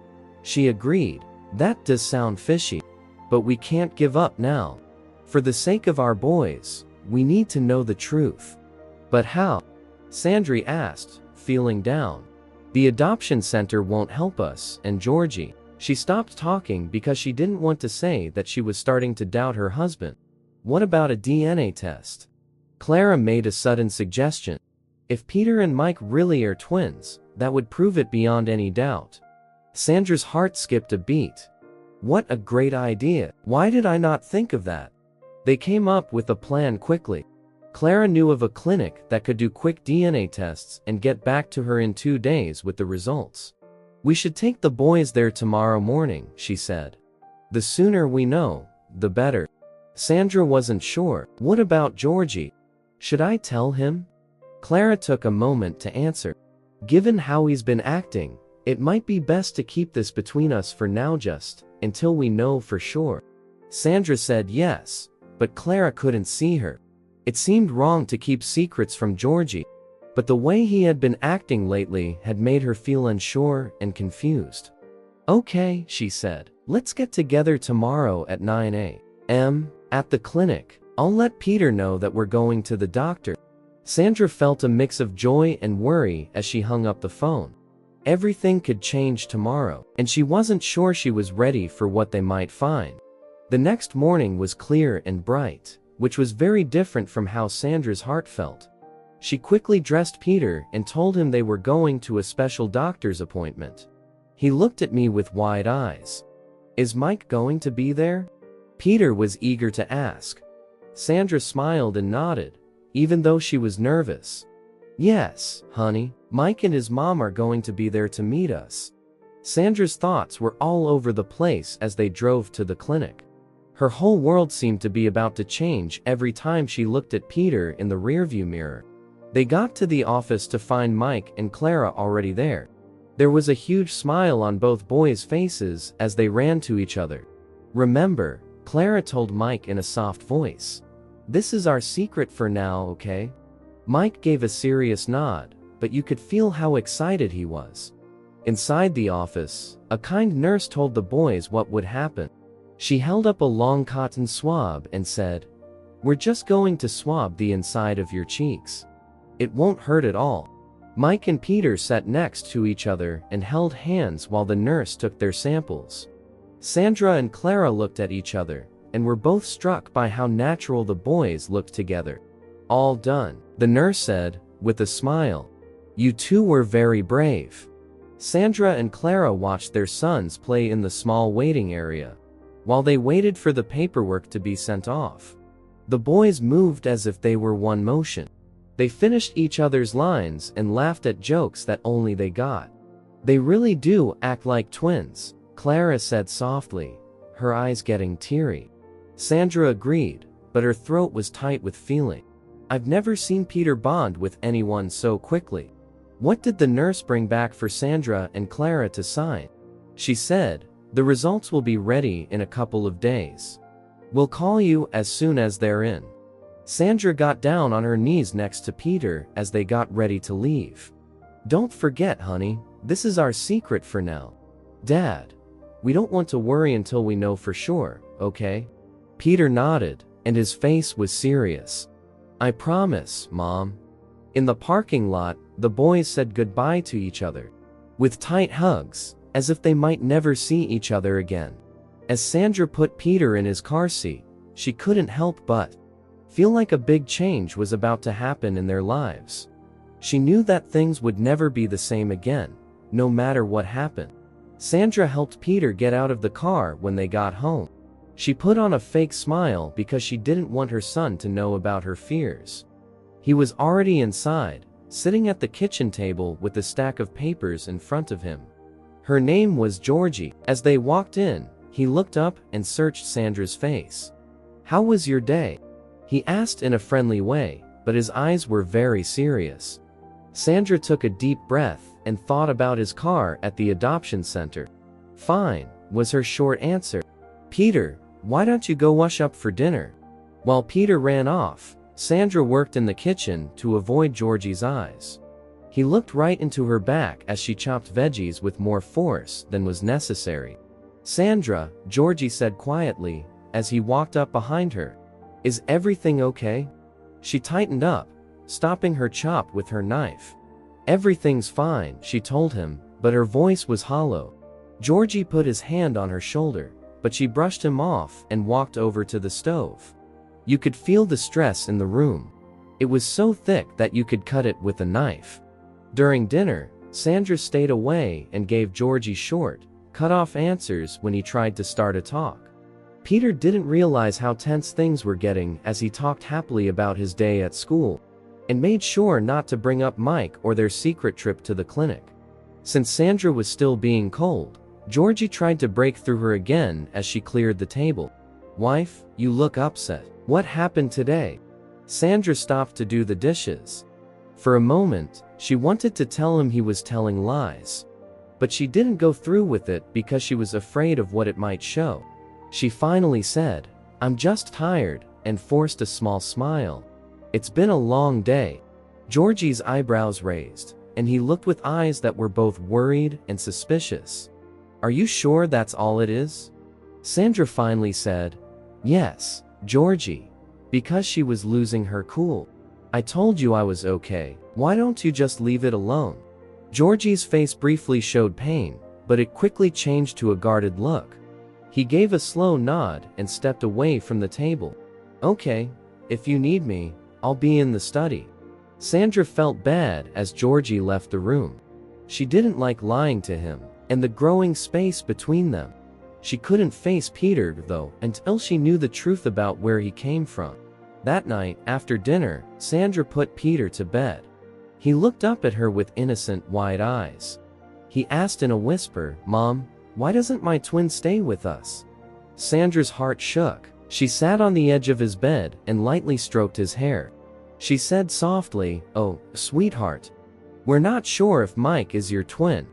She agreed, "That does sound fishy. But we can't give up now. For the sake of our boys, we need to know the truth." "But how?" Sandra asked, feeling down. "The adoption center won't help us, and Georgie." She stopped talking because she didn't want to say that she was starting to doubt her husband. "What about a DNA test?" Clara made a sudden suggestion. "If Peter and Mike really are twins, that would prove it beyond any doubt." Sandra's heart skipped a beat. What a great idea! Why did I not think of that? They came up with a plan quickly. Clara knew of a clinic that could do quick DNA tests and get back to her in 2 days with the results. "We should take the boys there tomorrow morning," she said. "The sooner we know, the better." Sandra wasn't sure. "What about Georgie? Should I tell him?" Clara took a moment to answer. "Given how he's been acting, it might be best to keep this between us for now, just until we know for sure." Sandra said yes, but Clara couldn't see her. It seemed wrong to keep secrets from Georgie, but the way he had been acting lately had made her feel unsure and confused. "Okay," she said. "Let's get together tomorrow at 9 a.m. at the clinic. I'll let Peter know that we're going to the doctor." Sandra felt a mix of joy and worry as she hung up the phone. Everything could change tomorrow, and she wasn't sure she was ready for what they might find. The next morning was clear and bright, which was very different from how Sandra's heart felt. She quickly dressed Peter and told him they were going to a special doctor's appointment. He looked at me with wide eyes. "Is Mike going to be there?" Peter was eager to ask. Sandra smiled and nodded, even though she was nervous. Yes, honey, Mike and his mom are going to be there to meet us. Sandra's thoughts were all over the place as they drove to the clinic. Her whole world seemed to be about to change every time she looked at Peter in the rearview mirror. They got to the office to find Mike and Clara already there. There was a huge smile on both boys' faces as they ran to each other. Remember, Clara told Mike in a soft voice. This is our secret for now, okay? Mike gave a serious nod, but you could feel how excited he was. Inside the office, a kind nurse told the boys what would happen. She held up a long cotton swab and said, "We're just going to swab the inside of your cheeks. It won't hurt at all." Mike and Peter sat next to each other and held hands while the nurse took their samples. Sandra and Clara looked at each other and were both struck by how natural the boys looked together. "All done," the nurse said, with a smile. "You two were very brave." Sandra and Clara watched their sons play in the small waiting area, while they waited for the paperwork to be sent off. The boys moved as if they were one motion. They finished each other's lines and laughed at jokes that only they got. "They really do act like twins," Clara said softly, her eyes getting teary. Sandra agreed, but her throat was tight with feeling. "I've never seen Peter bond with anyone so quickly." What did the nurse bring back for Sandra and Clara to sign? She said, "The results will be ready in a couple of days. We'll call you as soon as they're in." Sandra got down on her knees next to Peter as they got ready to leave. "Don't forget, honey, this is our secret for now. Dad, we don't want to worry until we know for sure, okay?" Peter nodded, and his face was serious. "I promise, Mom." In the parking lot, the boys said goodbye to each other, with tight hugs, as if they might never see each other again. As Sandra put Peter in his car seat, she couldn't help but feel like a big change was about to happen in their lives. She knew that things would never be the same again, no matter what happened. Sandra helped Peter get out of the car when they got home. She put on a fake smile because she didn't want her son to know about her fears. He was already inside, sitting at the kitchen table with a stack of papers in front of him. Her name was Georgie. As they walked in, he looked up and searched Sandra's face. "How was your day?" he asked in a friendly way, but his eyes were very serious. Sandra took a deep breath and thought about his car at the adoption center. "Fine," was her short answer. "Peter, why don't you go wash up for dinner?" While Peter ran off, Sandra worked in the kitchen to avoid Georgie's eyes. He looked right into her back as she chopped veggies with more force than was necessary. "Sandra," Georgie said quietly, as he walked up behind her. "Is everything okay?" She tightened up, stopping her chop with her knife. "Everything's fine," she told him, but her voice was hollow. Georgie put his hand on her shoulder, but she brushed him off and walked over to the stove. You could feel the stress in the room. It was so thick that you could cut it with a knife. During dinner, Sandra stayed away and gave Georgie short, cut-off answers when he tried to start a talk. Peter didn't realize how tense things were getting as he talked happily about his day at school, and made sure not to bring up Mike or their secret trip to the clinic. Since Sandra was still being cold, Georgie tried to break through her again as she cleared the table. "Wife, you look upset. What happened today?" Sandra stopped to do the dishes. For a moment, she wanted to tell him he was telling lies. But she didn't go through with it because she was afraid of what it might show. She finally said, "I'm just tired," and forced a small smile. "It's been a long day." Georgie's eyebrows raised, and he looked with eyes that were both worried and suspicious. "Are you sure that's all it is?" Sandra finally said, "Yes, Georgie," because she was losing her cool. "I told you I was okay. Why don't you just leave it alone?" Georgie's face briefly showed pain, but it quickly changed to a guarded look. He gave a slow nod and stepped away from the table. "Okay, if you need me, I'll be in the study." Sandra felt bad as Georgie left the room. She didn't like lying to him, and the growing space between them. She couldn't face Peter, though, until she knew the truth about where he came from. That night, after dinner, Sandra put Peter to bed. He looked up at her with innocent, wide eyes. He asked in a whisper, "Mom, why doesn't my twin stay with us?" Sandra's heart shook. She sat on the edge of his bed and lightly stroked his hair. She said softly, "Oh, sweetheart, we're not sure if Mike is your twin.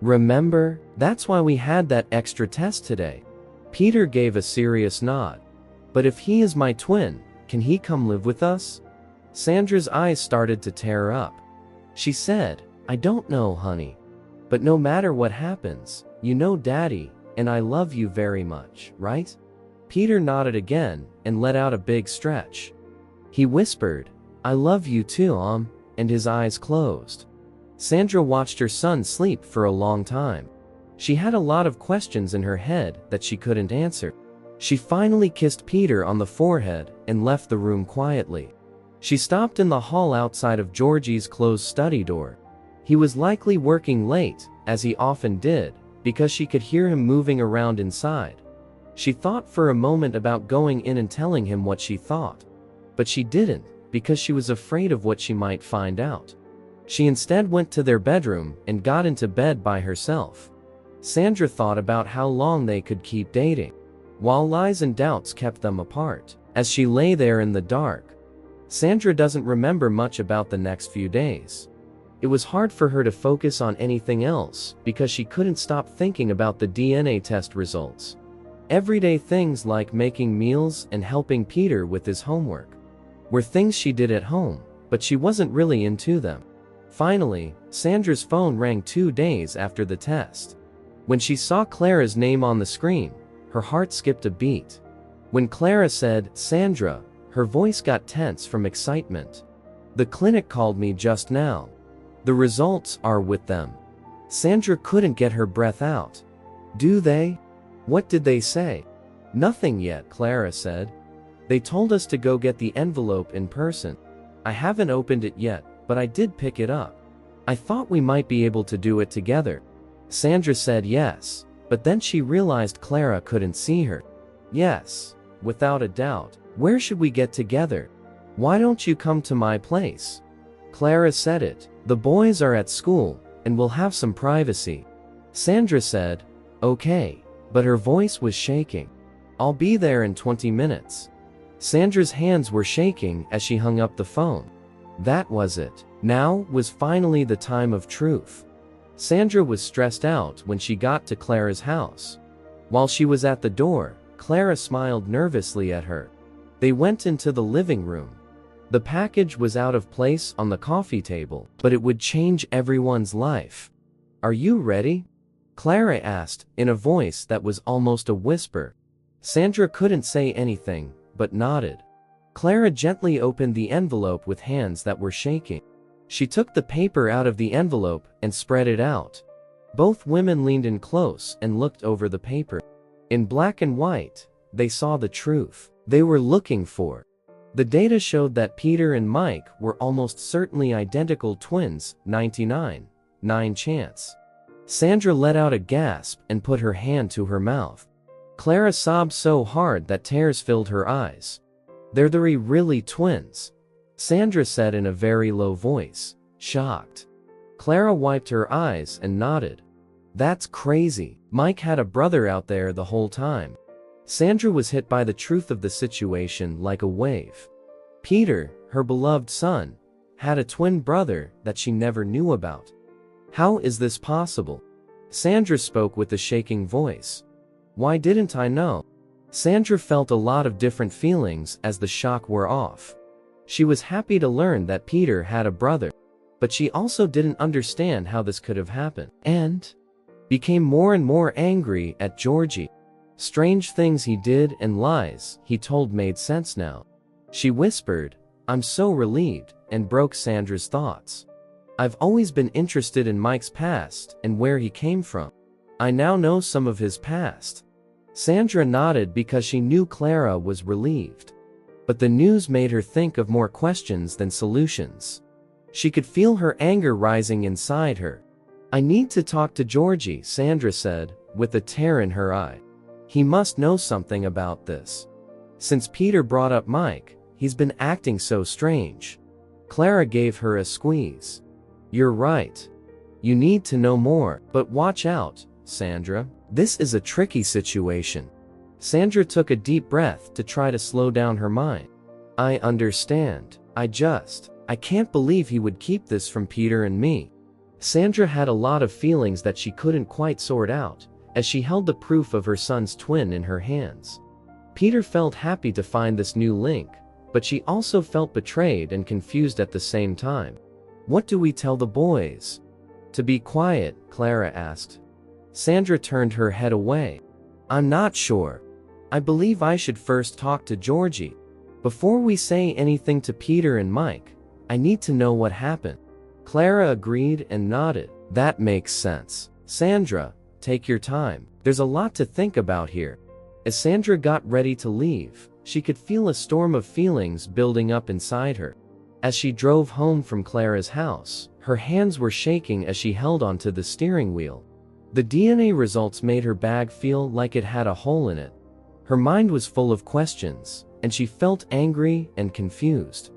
Remember? That's why we had that extra test today." Peter gave a serious nod. "But if he is my twin, can he come live with us?" Sandra's eyes started to tear up. She said, "I don't know, honey. But no matter what happens, you know Daddy, and I love you very much, right?" Peter nodded again and let out a big stretch. He whispered, "I love you too, and his eyes closed. Sandra watched her son sleep for a long time. She had a lot of questions in her head that she couldn't answer. She finally kissed Peter on the forehead and left the room quietly. She stopped in the hall outside of Georgie's closed study door. He was likely working late, as he often did, because she could hear him moving around inside. She thought for a moment about going in and telling him what she thought. But she didn't, because she was afraid of what she might find out. She instead went to their bedroom and got into bed by herself. Sandra thought about how long they could keep dating, while lies and doubts kept them apart. As she lay there in the dark, Sandra doesn't remember much about the next few days. It was hard for her to focus on anything else because she couldn't stop thinking about the DNA test results. Everyday things like making meals and helping Peter with his homework were things she did at home, but she wasn't really into them. Finally, Sandra's phone rang 2 days after the test. When she saw Clara's name on the screen, her heart skipped a beat. When Clara said, "Sandra," her voice got tense from excitement. "The clinic called me just now. The results are with them." Sandra couldn't get her breath out. "Do they? What did they say?" "Nothing yet," Clara said. "They told us to go get the envelope in person. I haven't opened it yet, but I did pick it up. I thought we might be able to do it together." Sandra said yes, but then she realized Clara couldn't see her. "Yes, without a doubt. Where should we get together? Why don't you come to my place?" Clara said it. "The boys are at school, and we'll have some privacy." Sandra said, "Okay," but her voice was shaking. "I'll be there in 20 minutes. Sandra's hands were shaking as she hung up the phone. That was it. Now was finally the time of truth. Sandra was stressed out when she got to Clara's house. While she was at the door, Clara smiled nervously at her. They went into the living room. The package was out of place on the coffee table, but it would change everyone's life. "Are you ready?" Clara asked, in a voice that was almost a whisper. Sandra couldn't say anything, but nodded. Clara gently opened the envelope with hands that were shaking. She took the paper out of the envelope and spread it out. Both women leaned in close and looked over the paper. In black and white, they saw the truth they were looking for. The data showed that Peter and Mike were almost certainly identical twins, 99.9 chance. Sandra let out a gasp and put her hand to her mouth. Clara sobbed so hard that tears filled her eyes. "They're the really twins," Sandra said in a very low voice, shocked. Clara wiped her eyes and nodded. "That's crazy. Mike had a brother out there the whole time." Sandra was hit by the truth of the situation like a wave. Peter, her beloved son, had a twin brother that she never knew about. How is this possible? Sandra spoke with a shaking voice. Why didn't I know? Sandra felt a lot of different feelings as the shock wore off. She was happy to learn that Peter had a brother, but she also didn't understand how this could have happened, and became more and more angry at Georgie. Strange things he did and lies he told made sense now. She whispered, "I'm so relieved," and broke Sandra's thoughts. "I've always been interested in Mike's past and where he came from. I now know some of his past." Sandra nodded because she knew Clara was relieved. But the news made her think of more questions than solutions. She could feel her anger rising inside her. "I need to talk to Georgie," Sandra said, with a tear in her eye. He must know something about this. Since Peter brought up Mike, he's been acting so strange. Clara gave her a squeeze. You're right. You need to know more, but watch out, Sandra. This is a tricky situation. Sandra took a deep breath to try to slow down her mind. I understand. I can't believe he would keep this from Peter and me. Sandra had a lot of feelings that she couldn't quite sort out, as she held the proof of her son's twin in her hands. Peter felt happy to find this new link, but she also felt betrayed and confused at the same time. What do we tell the boys? To be quiet, Clara asked. Sandra turned her head away. I'm not sure. I believe I should first talk to Georgie. Before we say anything to Peter and Mike, I need to know what happened. Clara agreed and nodded. That makes sense. Sandra, take your time. There's a lot to think about here. As Sandra got ready to leave, she could feel a storm of feelings building up inside her. As she drove home from Clara's house, her hands were shaking as she held onto the steering wheel. The DNA results made her bag feel like it had a hole in it. Her mind was full of questions, and she felt angry and confused.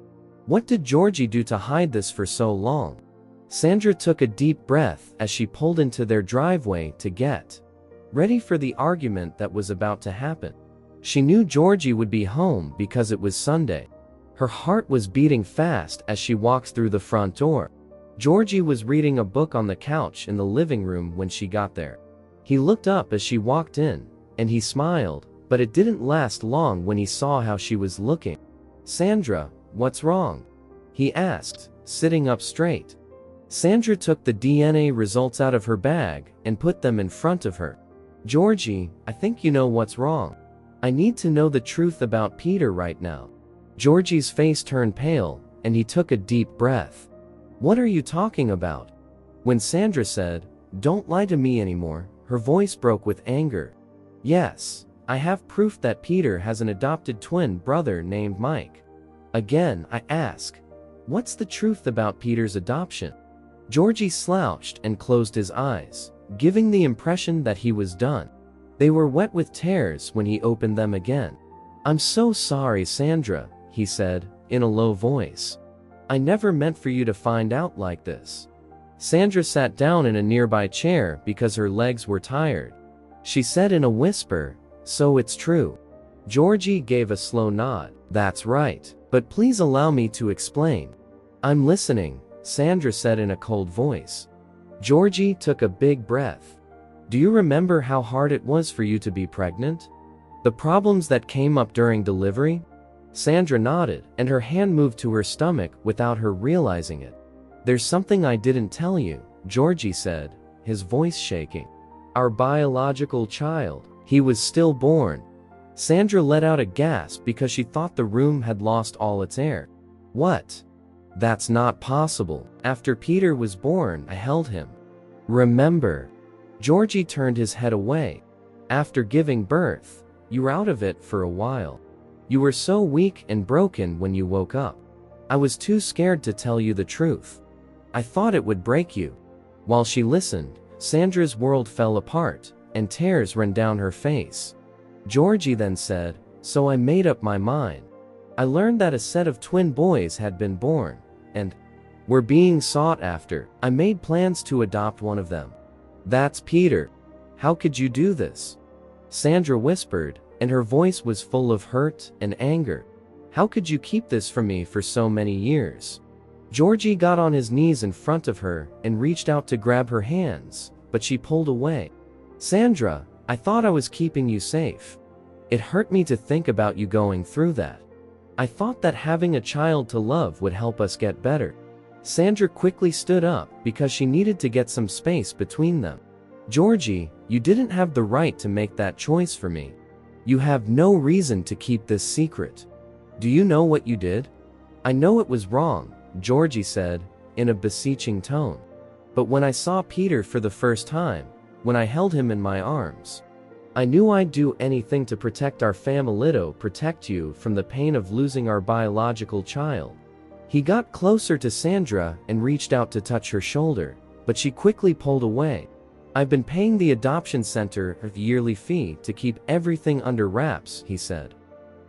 What did Georgie do to hide this for so long? Sandra took a deep breath as she pulled into their driveway to get ready for the argument that was about to happen. She knew Georgie would be home because it was Sunday. Her heart was beating fast as she walked through the front door. Georgie was reading a book on the couch in the living room when she got there. He looked up as she walked in, and he smiled, but it didn't last long when he saw how she was looking. Sandra, what's wrong? He asked, sitting up straight. Sandra took the DNA results out of her bag and put them in front of her. Georgie, I think you know what's wrong. I need to know the truth about Peter right now. Georgie's face turned pale, and he took a deep breath. What are you talking about? When Sandra said, "Don't lie to me anymore," her voice broke with anger. Yes, I have proof that Peter has an adopted twin brother named Mike. Again, I ask, what's the truth about Peter's adoption? Georgie slouched and closed his eyes, giving the impression that he was done. They were wet with tears when he opened them again. I'm so sorry, Sandra, he said, in a low voice. I never meant for you to find out like this. Sandra sat down in a nearby chair because her legs were tired. She said in a whisper, "So it's true." Georgie gave a slow nod. That's right, but please allow me to explain. I'm listening, Sandra said in a cold voice. Georgie took a big breath. Do you remember how hard it was for you to be pregnant? The problems that came up during delivery? Sandra nodded, and her hand moved to her stomach without her realizing it. There's something I didn't tell you, Georgie said, his voice shaking. Our biological child. He was stillborn. Sandra let out a gasp because she thought the room had lost all its air. What? That's not possible. After Peter was born, I held him. Remember? Georgie turned his head away. After giving birth, you were out of it for a while. You were so weak and broken when you woke up. I was too scared to tell you the truth. I thought it would break you. While she listened, Sandra's world fell apart, and tears ran down her face. Georgie then said, So I made up my mind. I learned that a set of twin boys had been born, and were being sought after. I made plans to adopt one of them. That's Peter. How could you do this? Sandra whispered, and her voice was full of hurt and anger. How could you keep this from me for so many years? Georgie got on his knees in front of her and reached out to grab her hands, but she pulled away. Sandra, I thought I was keeping you safe. It hurt me to think about you going through that. I thought that having a child to love would help us get better. Sandra quickly stood up because she needed to get some space between them. Georgie, you didn't have the right to make that choice for me. You have no reason to keep this secret. Do you know what you did? I know it was wrong, Georgie said, in a beseeching tone. But when I saw Peter for the first time, when I held him in my arms, I knew I'd do anything to protect our family, to protect you from the pain of losing our biological child. He got closer to Sandra and reached out to touch her shoulder, but she quickly pulled away. "I've been paying the adoption center a yearly fee to keep everything under wraps," he said.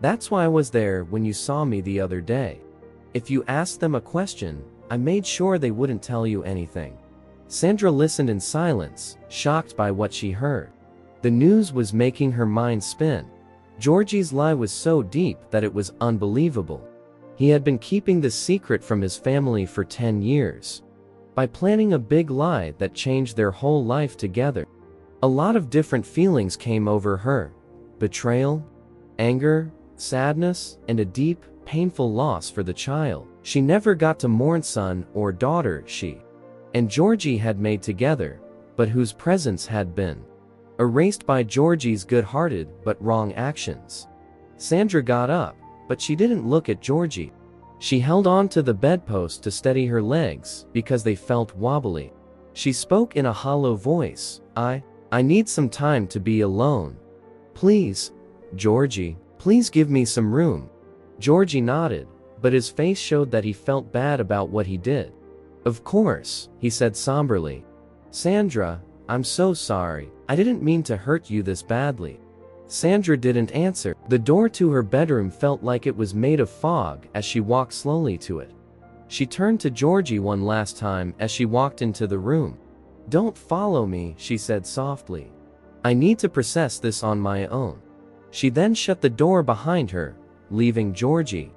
"That's why I was there when you saw me the other day. If you asked them a question, I made sure they wouldn't tell you anything." Sandra listened in silence, shocked by what she heard. The news was making her mind spin. Georgie's lie was so deep that it was unbelievable. He had been keeping this secret from his family for 10 years. By planning a big lie that changed their whole life together. A lot of different feelings came over her. Betrayal, anger, sadness, and a deep, painful loss for the child she never got to mourn, son or daughter she and Georgie had made together, but whose presence had been erased by Georgie's good-hearted but wrong actions. Sandra got up, but she didn't look at Georgie. She held on to the bedpost to steady her legs because they felt wobbly. She spoke in a hollow voice, I need some time to be alone. Please, Georgie, please give me some room." Georgie nodded, but his face showed that he felt bad about what he did. "Of course," he said somberly. "Sandra, I'm so sorry. I didn't mean to hurt you this badly." Sandra didn't answer. The door to her bedroom felt like it was made of fog as she walked slowly to it. She turned to Georgie one last time as she walked into the room. "Don't follow me," she said softly. "I need to process this on my own." She then shut the door behind her, leaving Georgie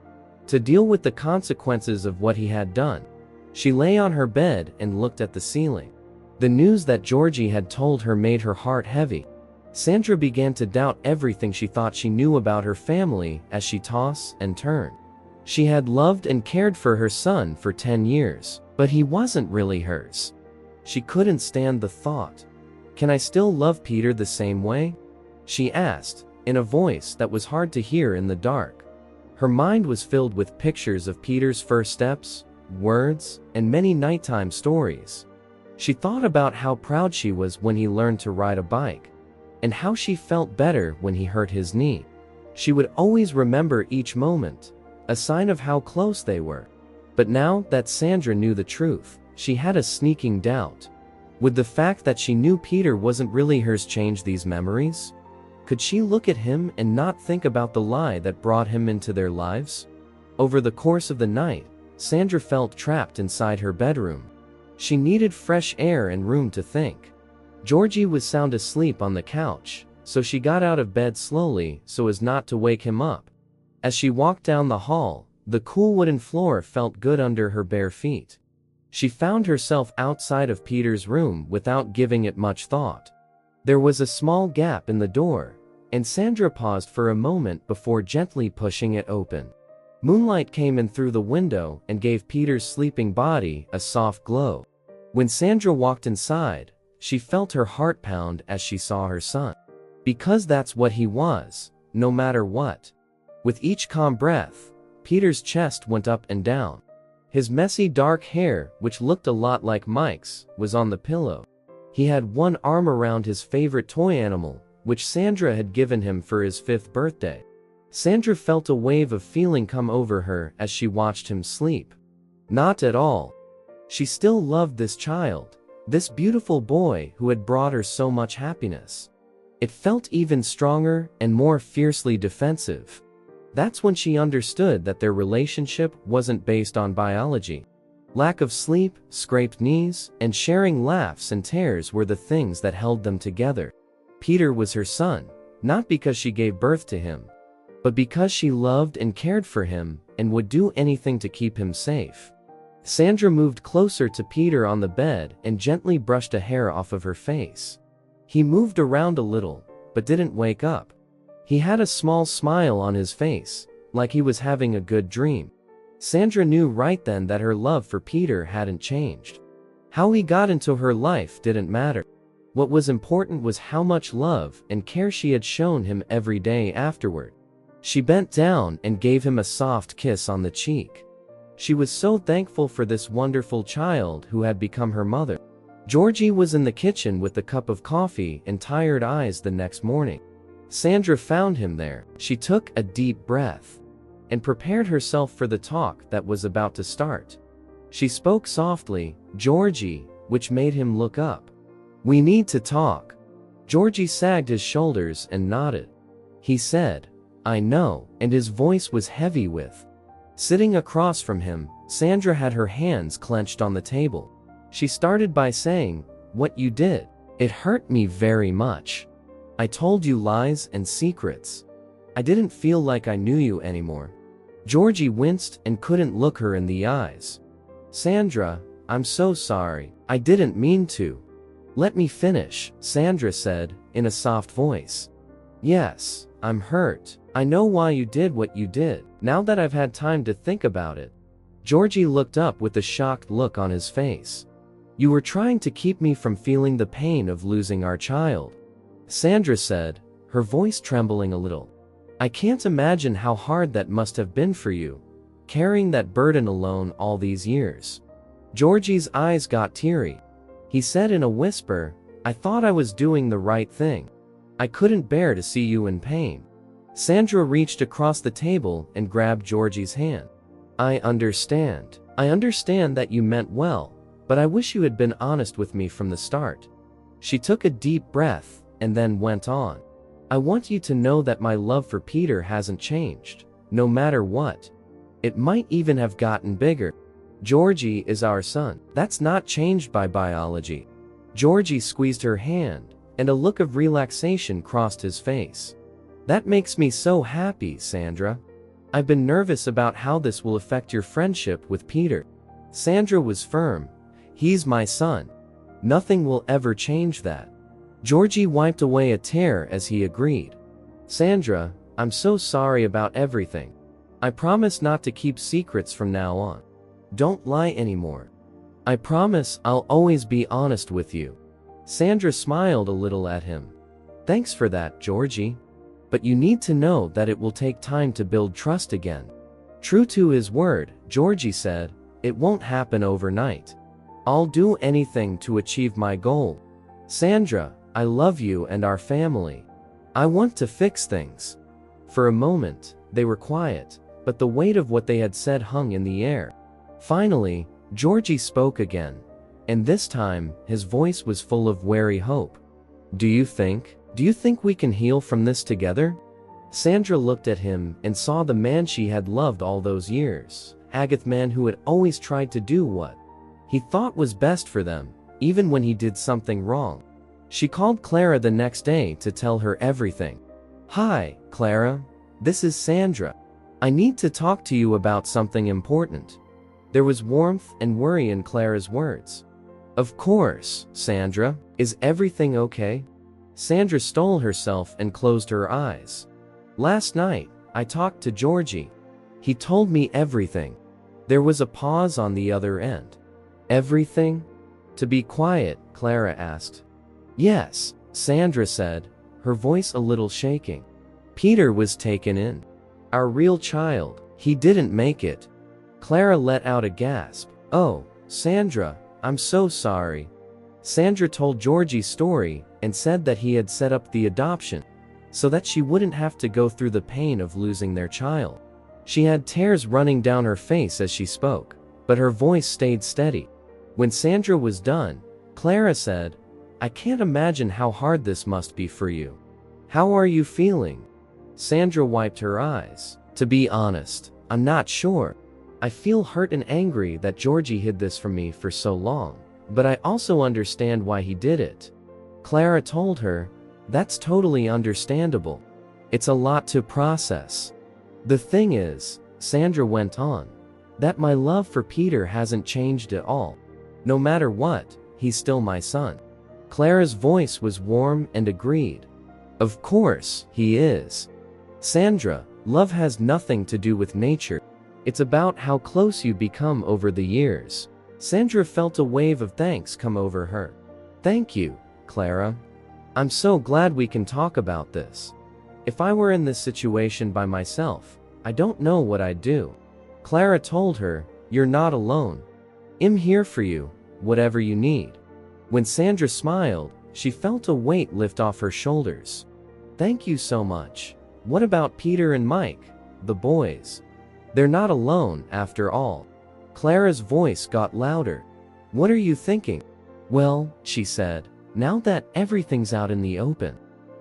to deal with the consequences of what he had done. She lay on her bed and looked at the ceiling. The news that Georgie had told her made her heart heavy. Sandra began to doubt everything she thought she knew about her family as she tossed and turned. She had loved and cared for her son for 10 years, but he wasn't really hers. She couldn't stand the thought. "Can I still love Peter the same way?" she asked, in a voice that was hard to hear in the dark. Her mind was filled with pictures of Peter's first steps, words, and many nighttime stories. She thought about how proud she was when he learned to ride a bike, and how she felt better when he hurt his knee. She would always remember each moment, a sign of how close they were. But now that Sandra knew the truth, she had a sneaking doubt. Would the fact that she knew Peter wasn't really hers change these memories? Could she look at him and not think about the lie that brought him into their lives? Over the course of the night, Sandra felt trapped inside her bedroom. She needed fresh air and room to think. Georgie was sound asleep on the couch, so she got out of bed slowly so as not to wake him up. As she walked down the hall, the cool wooden floor felt good under her bare feet. She found herself outside of Peter's room without giving it much thought. There was a small gap in the door, and Sandra paused for a moment before gently pushing it open. Moonlight came in through the window and gave Peter's sleeping body a soft glow. When Sandra walked inside, she felt her heart pound as she saw her son. Because that's what he was, no matter what. With each calm breath, Peter's chest went up and down. His messy dark hair, which looked a lot like Mike's, was on the pillow. He had one arm around his favorite toy animal, which Sandra had given him for his 5th birthday. Sandra felt a wave of feeling come over her as she watched him sleep. Not at all. She still loved this child, this beautiful boy who had brought her so much happiness. It felt even stronger and more fiercely defensive. That's when she understood that their relationship wasn't based on biology. Lack of sleep, scraped knees, and sharing laughs and tears were the things that held them together. Peter was her son, not because she gave birth to him, but because she loved and cared for him and would do anything to keep him safe. Sandra moved closer to Peter on the bed and gently brushed a hair off of her face. He moved around a little, but didn't wake up. He had a small smile on his face, like he was having a good dream. Sandra knew right then that her love for Peter hadn't changed. How he got into her life didn't matter. What was important was how much love and care she had shown him every day afterward. She bent down and gave him a soft kiss on the cheek. She was so thankful for this wonderful child who had become her mother. Georgie was in the kitchen with a cup of coffee and tired eyes the next morning. Sandra found him there. She took a deep breath and prepared herself for the talk that was about to start. She spoke softly, "Georgie," which made him look up. We need to talk. Georgie sagged his shoulders and nodded. He said, I know, and his voice was heavy with. Sitting across from him, Sandra had her hands clenched on the table. She started by saying, What you did, it hurt me very much. I told you lies and secrets. I didn't feel like I knew you anymore. Georgie winced and couldn't look her in the eyes. Sandra, I'm so sorry. I didn't mean to. Let me finish, Sandra said, in a soft voice. Yes, I'm hurt. I know why you did what you did, now that I've had time to think about it. Georgie looked up with a shocked look on his face. You were trying to keep me from feeling the pain of losing our child, Sandra said, her voice trembling a little. I can't imagine how hard that must have been for you, carrying that burden alone all these years. Georgie's eyes got teary. He said in a whisper, I thought I was doing the right thing. I couldn't bear to see you in pain. Sandra reached across the table and grabbed Georgie's hand. I understand. I understand that you meant well, but I wish you had been honest with me from the start. She took a deep breath and then went on. I want you to know that my love for Peter hasn't changed, no matter what. It might even have gotten bigger. Georgie is our son. That's not changed by biology. Georgie squeezed her hand, and a look of relaxation crossed his face. That makes me so happy, Sandra. I've been nervous about how this will affect your friendship with Peter. Sandra was firm. He's my son. Nothing will ever change that. Georgie wiped away a tear as he agreed. Sandra, I'm so sorry about everything. I promise not to keep secrets from now on. Don't lie anymore. I promise I'll always be honest with you. Sandra smiled a little at him. Thanks for that, Georgie. But you need to know that it will take time to build trust again. True to his word, Georgie said, it won't happen overnight. I'll do anything to achieve my goal. Sandra, I love you and our family. I want to fix things. For a moment, they were quiet, but the weight of what they had said hung in the air. Finally, Georgie spoke again, and this time, his voice was full of wary hope. Do you think we can heal from this together? Sandra looked at him and saw the man she had loved all those years, Agatha, man who had always tried to do what he thought was best for them, even when he did something wrong. She called Clara the next day to tell her everything. Hi, Clara. This is Sandra. I need to talk to you about something important. There was warmth and worry in Clara's words. Of course, Sandra. Is everything okay? Sandra stole herself and closed her eyes. Last night, I talked to Georgie. He told me everything. There was a pause on the other end. Everything? To be quiet, Clara asked. Yes, Sandra said, her voice a little shaking. Peter was taken in. Our real child. He didn't make it. Clara let out a gasp. Oh, Sandra, I'm so sorry. Sandra told Georgie's story and said that he had set up the adoption so that she wouldn't have to go through the pain of losing their child. She had tears running down her face as she spoke, but her voice stayed steady. When Sandra was done, Clara said, I can't imagine how hard this must be for you. How are you feeling? Sandra wiped her eyes. To be honest, I'm not sure. I feel hurt and angry that Georgie hid this from me for so long, but I also understand why he did it. Clara told her, that's totally understandable. It's a lot to process. The thing is, Sandra went on, that my love for Peter hasn't changed at all. No matter what, he's still my son. Clara's voice was warm and agreed. Of course, he is. Sandra, love has nothing to do with nature. It's about how close you become over the years. Sandra felt a wave of thanks come over her. Thank you, Clara. I'm so glad we can talk about this. If I were in this situation by myself, I don't know what I'd do. Clara told her, you're not alone. I'm here for you, whatever you need. When Sandra smiled, she felt a weight lift off her shoulders. Thank you so much. What about Peter and Mike, the boys? They're not alone, after all. Clara's voice got louder. What are you thinking? Well, she said, Now that everything's out in the open,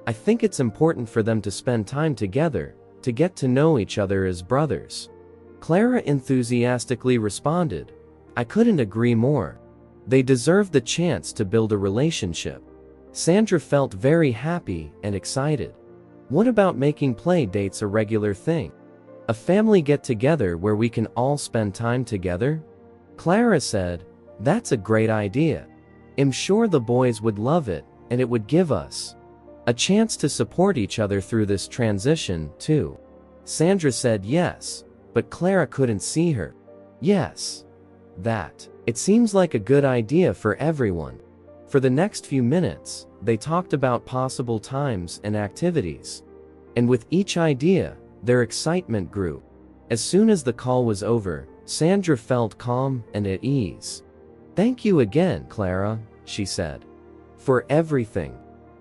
I think it's important for them to spend time together, to get to know each other as brothers." Clara enthusiastically responded, "I couldn't agree more. They deserve the chance to build a relationship." Sandra felt very happy and excited. "What about making play dates a regular thing? A family get-together where we can all spend time together?" Clara said, "That's a great idea. I'm sure the boys would love it, and it would give us a chance to support each other through this transition, too." Sandra said yes, but Clara couldn't see her. "Yes. That. It seems like a good idea for everyone." For the next few minutes, they talked about possible times and activities. And with each idea, their excitement grew. As soon as the call was over, Sandra felt calm and at ease. "Thank you again, Clara," she said, "for everything."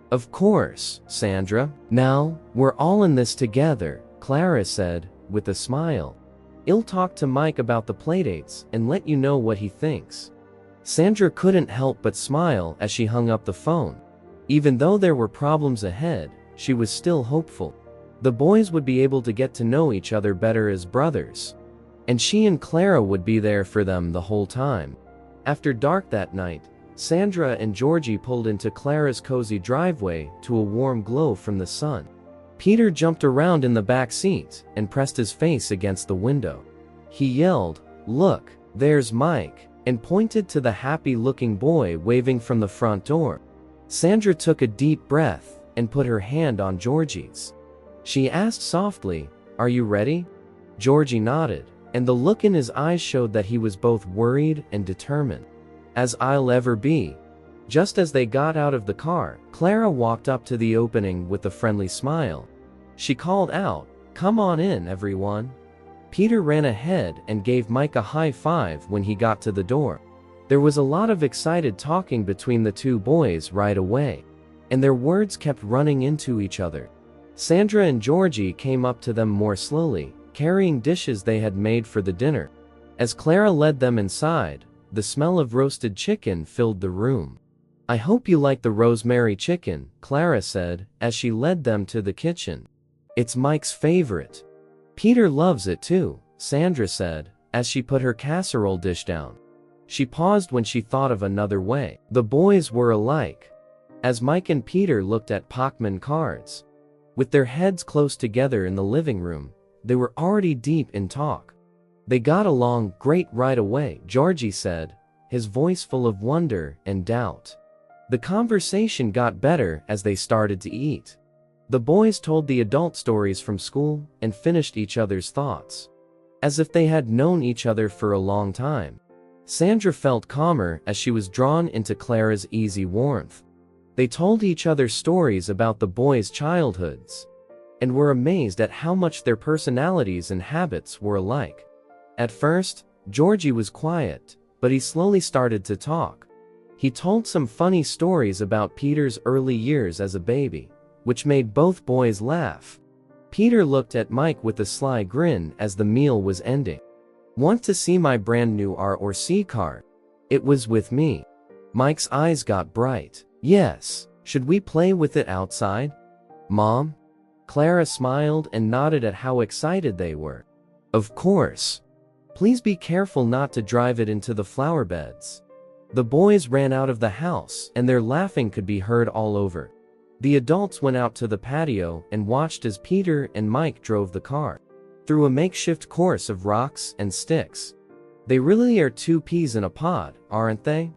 "Of course, Sandra. Now, we're all in this together," Clara said, with a smile. "I'll talk to Mike about the playdates and let you know what he thinks." Sandra couldn't help but smile as she hung up the phone. Even though there were problems ahead, she was still hopeful. The boys would be able to get to know each other better as brothers. And she and Clara would be there for them the whole time. After dark that night, Sandra and Georgie pulled into Clara's cozy driveway to a warm glow from the sun. Peter jumped around in the back seat and pressed his face against the window. He yelled, "Look, there's Mike," and pointed to the happy-looking boy waving from the front door. Sandra took a deep breath and put her hand on Georgie's. She asked softly, "Are you ready?" Georgie nodded, and the look in his eyes showed that he was both worried and determined. "As I'll ever be." Just as they got out of the car, Clara walked up to the opening with a friendly smile. She called out, "Come on in, everyone." Peter ran ahead and gave Mike a high five when he got to the door. There was a lot of excited talking between the two boys right away, and their words kept running into each other. Sandra and Georgie came up to them more slowly, carrying dishes they had made for the dinner. As Clara led them inside, the smell of roasted chicken filled the room. "I hope you like the rosemary chicken," Clara said, as she led them to the kitchen. "It's Mike's favorite." "Peter loves it too," Sandra said, as she put her casserole dish down. She paused when she thought of another way. The boys were alike. As Mike and Peter looked at Pokemon cards, with their heads close together in the living room, they were already deep in talk. "They got along great right away," Georgie said, his voice full of wonder and doubt. The conversation got better as they started to eat. The boys told the adult stories from school and finished each other's thoughts, as if they had known each other for a long time. Sandra felt calmer as she was drawn into Clara's easy warmth. They told each other stories about the boys' childhoods, and were amazed at how much their personalities and habits were alike. At first, Georgie was quiet, but he slowly started to talk. He told some funny stories about Peter's early years as a baby, which made both boys laugh. Peter looked at Mike with a sly grin as the meal was ending. "Want to see my brand new R/C card? It was with me." Mike's eyes got bright. "Yes, should we play with it outside, Mom?" Clara smiled and nodded at how excited they were. "Of course. Please be careful not to drive it into the flower beds." The boys ran out of the house, and their laughing could be heard all over. The adults went out to the patio and watched as Peter and Mike drove the car through a makeshift course of rocks and sticks. "They really are two peas in a pod, aren't they?"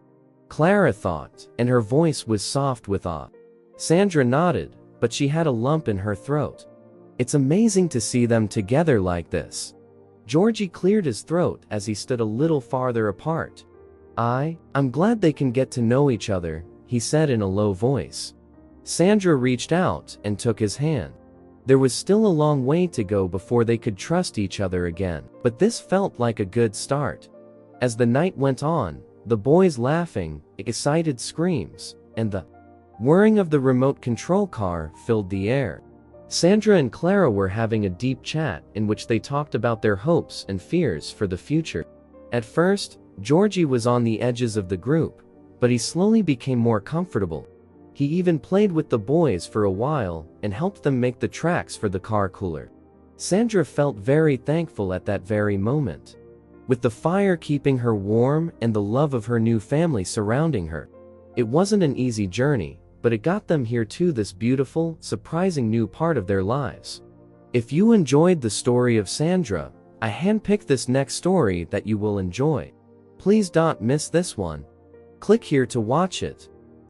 Clara thought, and her voice was soft with awe. Sandra nodded, but she had a lump in her throat. "It's amazing to see them together like this." Georgie cleared his throat as he stood a little farther apart. I'm glad they can get to know each other," he said in a low voice. Sandra reached out and took his hand. There was still a long way to go before they could trust each other again, but this felt like a good start. As the night went on, the boys laughing, excited screams, and the whirring of the remote control car filled the air. Sandra and Clara were having a deep chat in which they talked about their hopes and fears for the future. At first, Georgie was on the edges of the group, but he slowly became more comfortable. He even played with the boys for a while and helped them make the tracks for the car cooler. Sandra felt very thankful at that very moment. With the fire keeping her warm and the love of her new family surrounding her. It wasn't an easy journey, but it got them here to this beautiful, surprising new part of their lives. If you enjoyed the story of Sandra, I handpicked this next story that you will enjoy. Please don't miss this one. Click here to watch it.